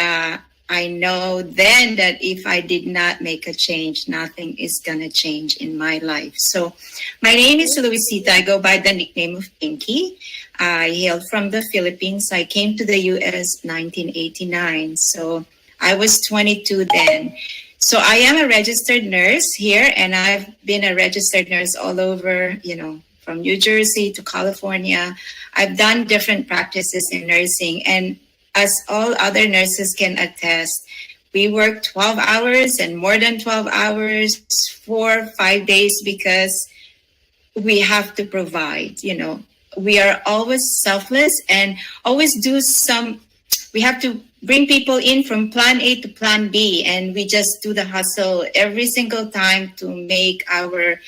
I know then that if I did not make a change, nothing is going to change in my life. So my name is Luisita. I go by the nickname of Pinky. I hail from the Philippines. I came to the US 1989. So I was 22 then. So I am a registered nurse here, and I've been a registered nurse all over, from New Jersey to California. I've done different practices in nursing, and as all other nurses can attest, we work 12 hours and more than 12 hours, 4 5 days, because we have to provide, we are always selfless and always we have to bring people in from plan A to plan B, and we just do the hustle every single time to make our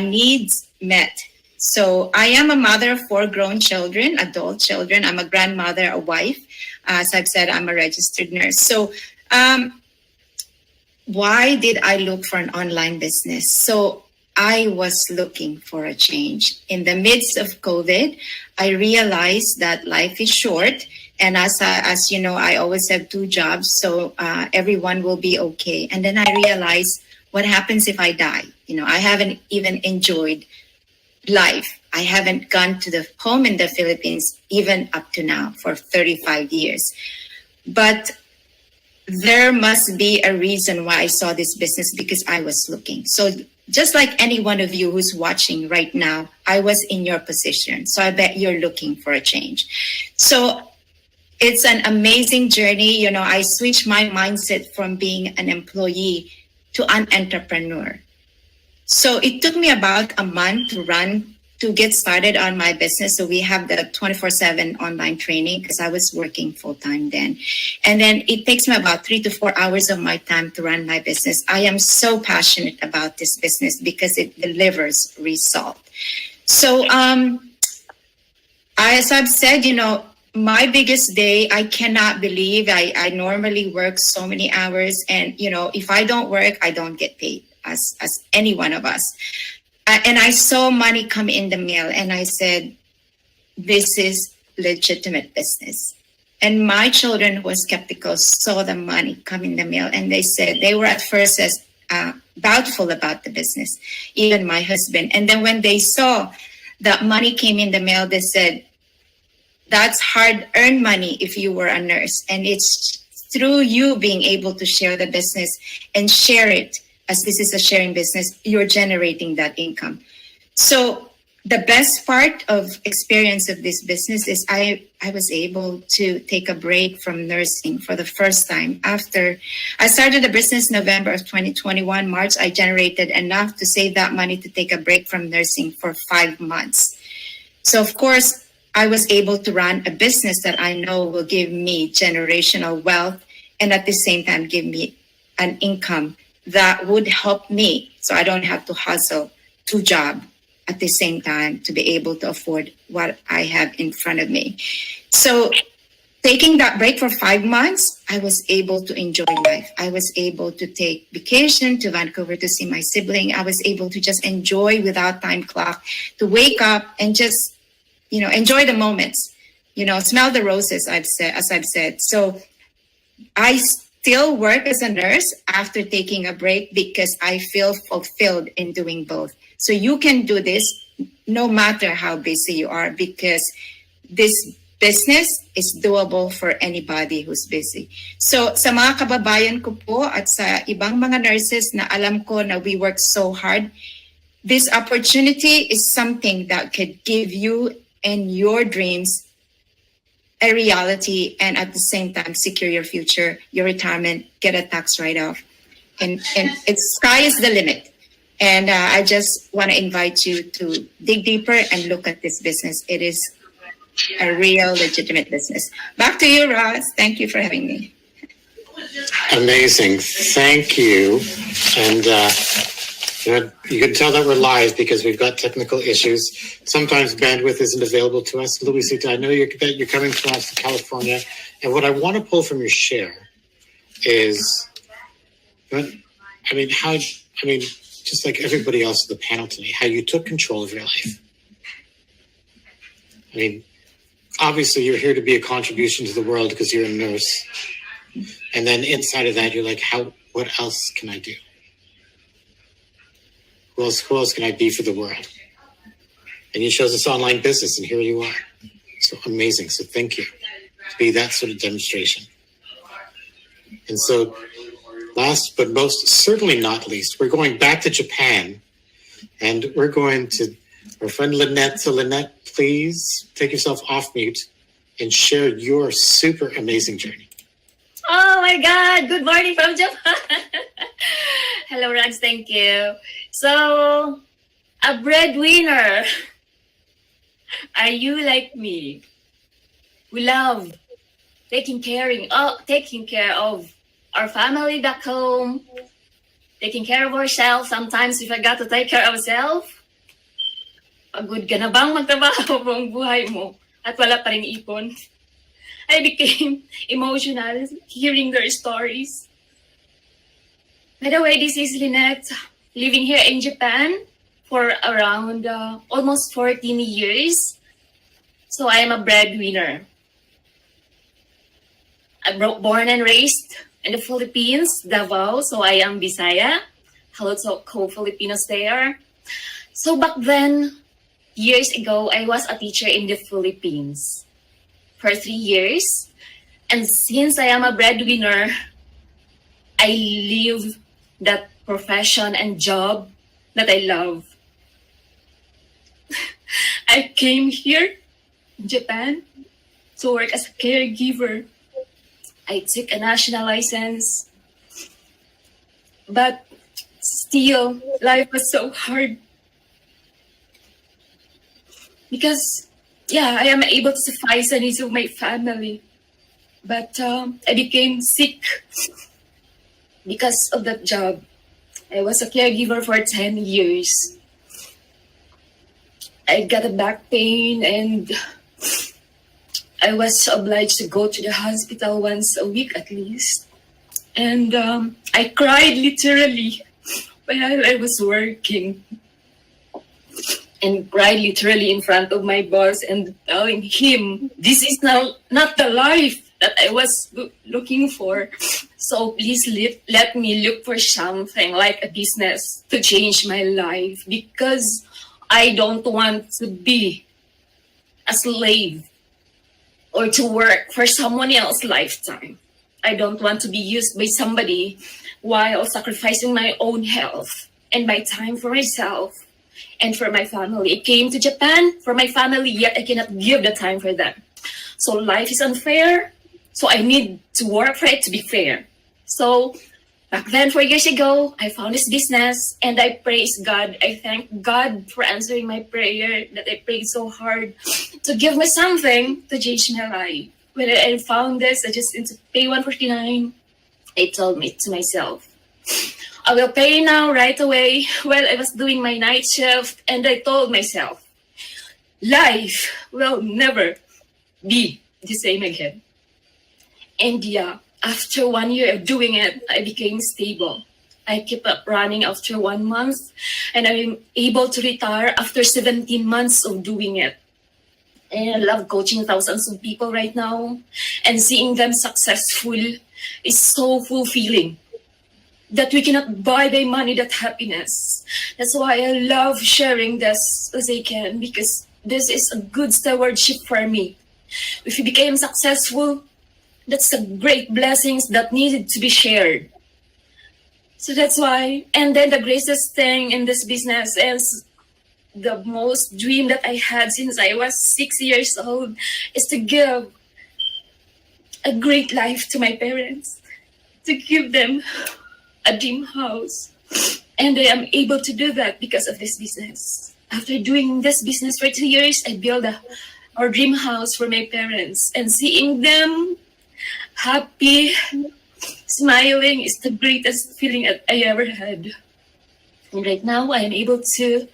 needs met. So I am a mother of 4 grown children, adult children. I'm a grandmother, a wife. As I've said, I'm a registered nurse. So why did I look for an online business? So I was looking for a change. In the midst of COVID, I realized that life is short. And as you know, I always have 2 jobs, so everyone will be okay. And then I realized, what happens if I die? I haven't even enjoyed life. I haven't gone to the home in the Philippines even up to now for 35 years. But there must be a reason why I saw this business, because I was looking. So just like any one of you who's watching right now, I was in your position. So I bet you're looking for a change. So it's an amazing journey. I switched my mindset from being an employee to an entrepreneur. So it took me about a month to get started on my business. So we have the 24/7 online training, because I was working full time then. And then it takes me about 3 to 4 hours of my time to run my business. I am so passionate about this business because it delivers result. So as I've said, my biggest day, I cannot believe I normally work so many hours, and if I don't work, I don't get paid, as any one of us. And I saw money come in the mail, and I said, this is legitimate business. And my children who were skeptical saw the money come in the mail, and they said they were at first as doubtful about the business, even my husband. And then when they saw that money came in the mail, they said, that's hard-earned money if you were a nurse. And it's through you being able to share the business and share it, as this is a sharing business, you're generating that income. So the best part of experience of this business is I was able to take a break from nursing for the first time. After I started the business November of 2021, March, I generated enough to save that money to take a break from nursing for 5 months. So of course, I was able to run a business that I know will give me generational wealth, and at the same time give me an income that would help me, so I don't have to hustle 2 jobs at the same time to be able to afford what I have in front of me. So taking that break for 5 months, I was able to enjoy life. I was able to take vacation to Vancouver to see my sibling. I was able to just enjoy without time clock, to wake up and just, enjoy the moments, smell the roses, as I've said. So I still work as a nurse after taking a break because I feel fulfilled in doing both. So you can do this no matter how busy you are, because this business is doable for anybody who's busy. So sa mga kababayan ko po at sa ibang mga nurses na alam ko na we work so hard, this opportunity is something that could give you and your dreams a reality, and at the same time secure your future, your retirement, get a tax write-off, and it's sky is the limit. And I just want to invite you to dig deeper and look at this business. It is a real legitimate business. Back to you, Ross. Thank you for having me. Amazing. Thank you. And you can tell that we're live because we've got technical issues. Sometimes bandwidth isn't available to us. Luisita, I know that you're coming from us to California. And what I want to pull from your share is, just like everybody else on the panel today, how you took control of your life. Obviously you're here to be a contribution to the world because you're a nurse, And then inside of that, you're like, what else can I do? Who else can I be for the world? And you chose this online business, and here you are. So amazing. So thank you to be that sort of demonstration. And so last but most certainly not least, we're going back to Japan, and we're going to our friend Lynette. So Lynette, please take yourself off mute and share your super amazing journey. Oh my God, good morning from Japan. Hello, Rags, thank you. So, a breadwinner. Are you like me? We love taking care of our family back home, taking care of ourselves. Sometimes we forgot to take care of ourselves. Pagod ka na bang magtrabaho buong buhay mo at wala pa rin ipon? I became emotional hearing their stories. By the way, this is Lynette, living here in Japan for around almost 14 years. So I am a breadwinner. I'm born and raised in the Philippines, Davao, so I am Bisaya. Hello to co-Filipinos there. So back then, years ago, I was a teacher in the Philippines for 3 years. And since I am a breadwinner, I live that profession and job that I love. I came here in Japan to work as a caregiver. I took a national license, but still, life was so hard. Because, I am able to suffice the needs of my family. But I became sick because of that job. I was a caregiver for 10 years. I got a back pain and I was obliged to go to the hospital once a week at least. And I cried literally while I was working. And cried literally in front of my boss and telling him, this is now not the life that I was looking for. So please let me look for something like a business to change my life, because I don't want to be a slave or to work for someone else's lifetime. I don't want to be used by somebody while sacrificing my own health and my time for myself and for my family. I came to Japan for my family, yet I cannot give the time for them. So life is unfair, so I need to work for it to be fair. So back then, 4 years ago, I found this business and I praise God. I thank God for answering my prayer that I prayed so hard to give me something to change my life. When I found this, I just need to pay $149. I told to myself, I will pay now right away. Well, I was doing my night shift and I told myself, life will never be the same again. And after 1 year of doing it, I became stable. I kept up running after 1 month and I'm able to retire after 17 months of doing it. And I love coaching thousands of people right now, and seeing them successful is so fulfilling that we cannot buy by money that happiness. That's why I love sharing this as I can, because this is a good stewardship for me. If you became successful, that's a great blessings that needed to be shared. So that's why, and then the greatest thing in this business is the most dream that I had since I was 6 years old is to give a great life to my parents, to give them a dream house. And I am able to do that because of this business. After doing this business for 2 years, I built our dream house for my parents, and seeing them happy, smiling is the greatest feeling I ever had. And right now, I am able to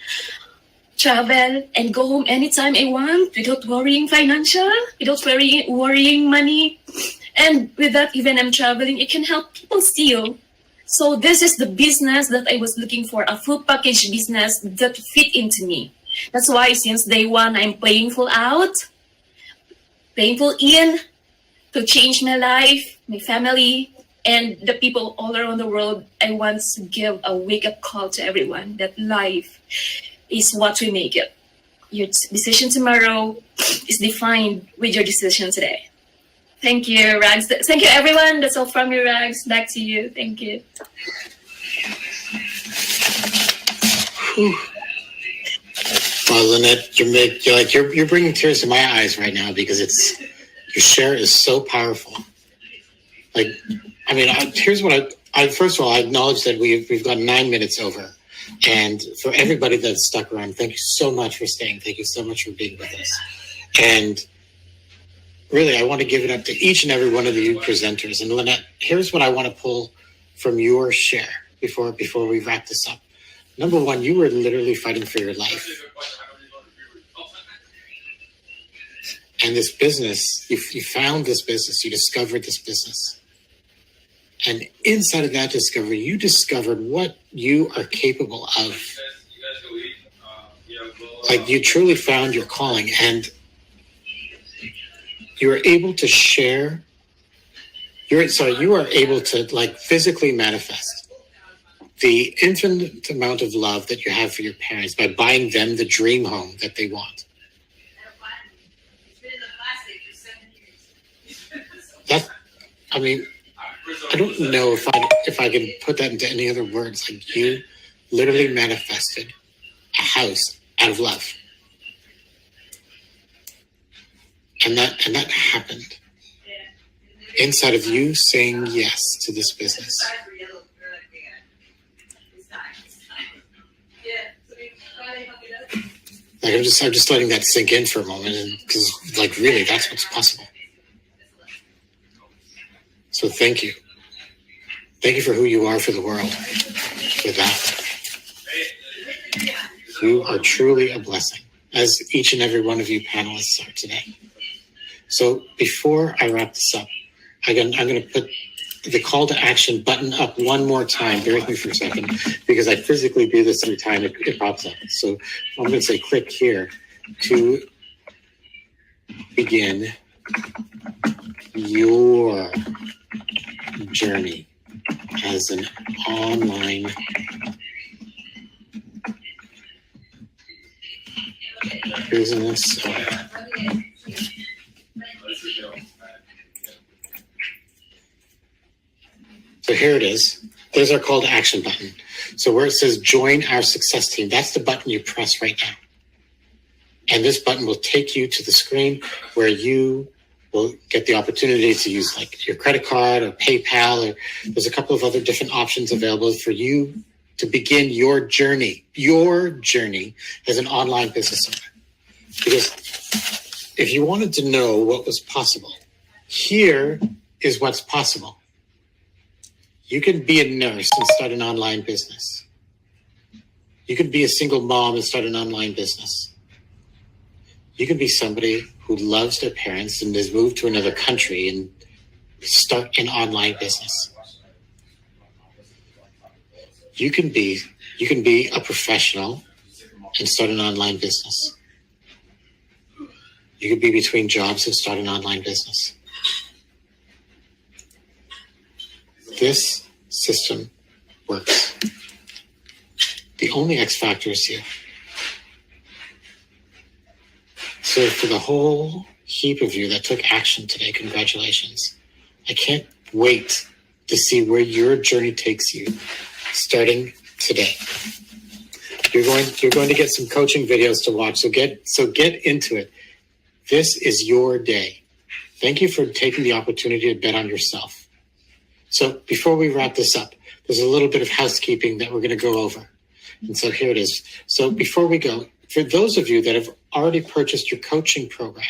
travel and go home anytime I want without worrying financial, without worrying money. And with that, even I'm traveling, it can help people still. So this is the business that I was looking for, a full package business that fit into me. That's why since day one, I'm playing full out, playing full in, to change my life, my family, and the people all around the world. I want to give a wake-up call to everyone that life is what we make it. Your decision tomorrow is defined with your decision today. Thank you, Rags. Thank you, everyone. That's all from you, Rags. Back to you. Thank you. Well, Lynette, you're bringing tears to my eyes right now because your share is so powerful. Like, I mean, here's what I first of all, I acknowledge that we've got 9 minutes over. And for everybody that's stuck around, thank you so much for staying. Thank you so much for being with us. And really, I want to give it up to each and every one of you presenters. And Lynette, here's what I want to pull from your share before we wrap this up. Number one, you were literally fighting for your life. And this business, you found this business, you discovered this business. And inside of that discovery, you discovered what you are capable of. Like, you truly found your calling, and you were able to share. You are able to like physically manifest the infinite amount of love that you have for your parents by buying them the dream home that they want. I mean, I don't know if I can put that into any other words. Like, you literally manifested a house out of love. And that happened inside of you saying yes to this business. Like, I'm just letting that sink in for a moment, and because like really that's what's possible. So thank you. Thank you for who you are for the world. For that. You are truly a blessing, as each and every one of you panelists are today. So before I wrap this up, I'm going to put the call to action button up one more time. Bear with me for a second, because I physically do this every time it pops up. So I'm going to say click here to begin your journey as an online business owner. So here it is. There's our call to action button. So where it says join our success team, that's the button you press right now. And this button will take you to the screen where you will get the opportunity to use like your credit card or PayPal, or there's a couple of other different options available for you to begin your journey as an online business owner. Because if you wanted to know what was possible, here is what's possible. You can be a nurse and start an online business. You can be a single mom and start an online business. You can be somebody who loves their parents and has moved to another country and start an online business. You can be a professional and start an online business. You could be between jobs and start an online business. This system works. The only X factor is you. So for the whole heap of you that took action today, congratulations. I can't wait to see where your journey takes you starting today. You're going to get some coaching videos to watch, so get into it. This is your day. Thank you for taking the opportunity to bet on yourself. So before we wrap this up, there's a little bit of housekeeping that we're going to go over. And so here it is. So before we go, for those of you that have already purchased your coaching program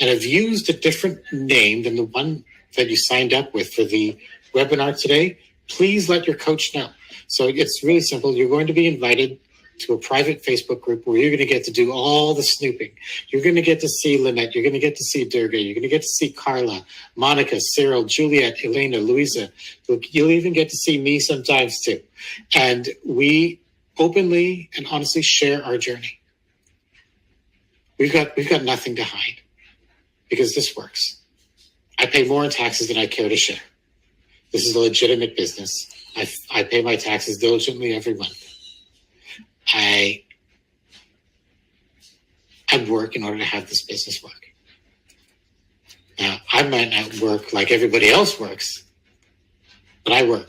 and have used a different name than the one that you signed up with for the webinar today, please let your coach know. So it's really simple. You're going to be invited to a private Facebook group where you're going to get to do all the snooping. You're going to get to see Lynette. You're going to get to see Durga. You're going to get to see Carla, Monica, Cyril, Juliet, Elena, Louisa. You'll even get to see me sometimes too. And we openly and honestly share our journey. We've got nothing to hide because this works. I pay more in taxes than I care to share. This is a legitimate business. I pay my taxes diligently every month. I work in order to have this business work. Now, I might not work like everybody else works, but I work.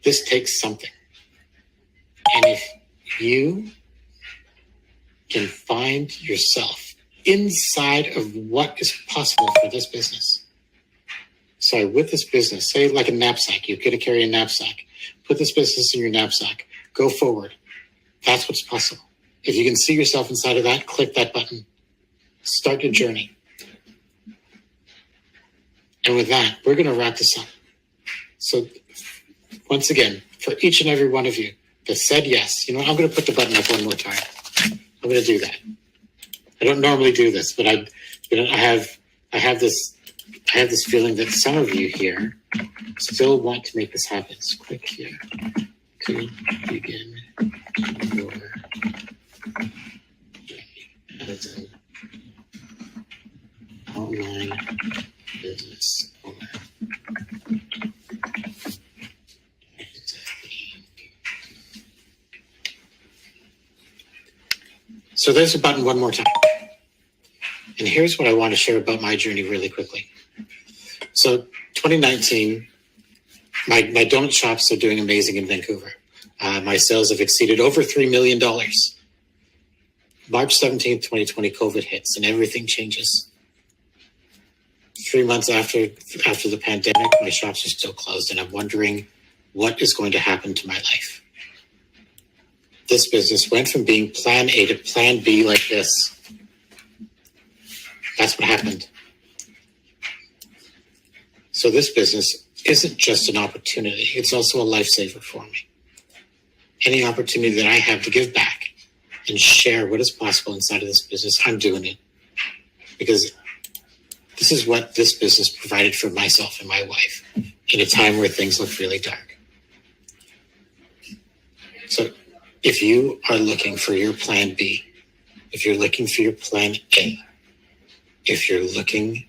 This takes something. And if you can find yourself inside of what is possible for this business. So with this business, say like a knapsack, you're going to carry a knapsack. Put this business in your knapsack. Go forward. That's what's possible. If you can see yourself inside of that, click that button. Start your journey. And with that, we're going to wrap this up. So once again, for each and every one of you that said yes, you know, I'm going to put the button up one more time. I'm going to do that. I don't normally do this, but I have this feeling that some of you here still want to make this happen. So click here to begin your as an online business owner. So there's a button one more time. And here's what I want to share about my journey really quickly. So 2019, my donut shops are doing amazing in Vancouver. My sales have exceeded over $3 million. March 17th, 2020, COVID hits and everything changes. 3 months after the pandemic, my shops are still closed and I'm wondering what is going to happen to my life. This business went from being plan A to plan B like this. That's what happened. So this business isn't just an opportunity. It's also a lifesaver for me. Any opportunity that I have to give back and share what is possible inside of this business, I'm doing it. Because this is what this business provided for myself and my wife in a time where things look really dark. So if you are looking for your plan B, if you're looking for your plan A, if you're looking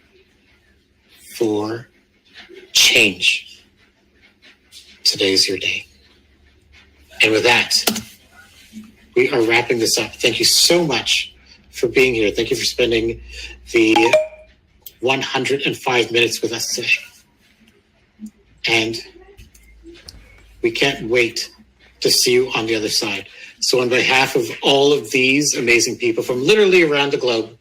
for change, today's your day. And with that, we are wrapping this up. Thank you so much for being here. Thank you for spending the 105 minutes with us today. And we can't wait to see you on the other side. So on behalf of all of these amazing people from literally around the globe,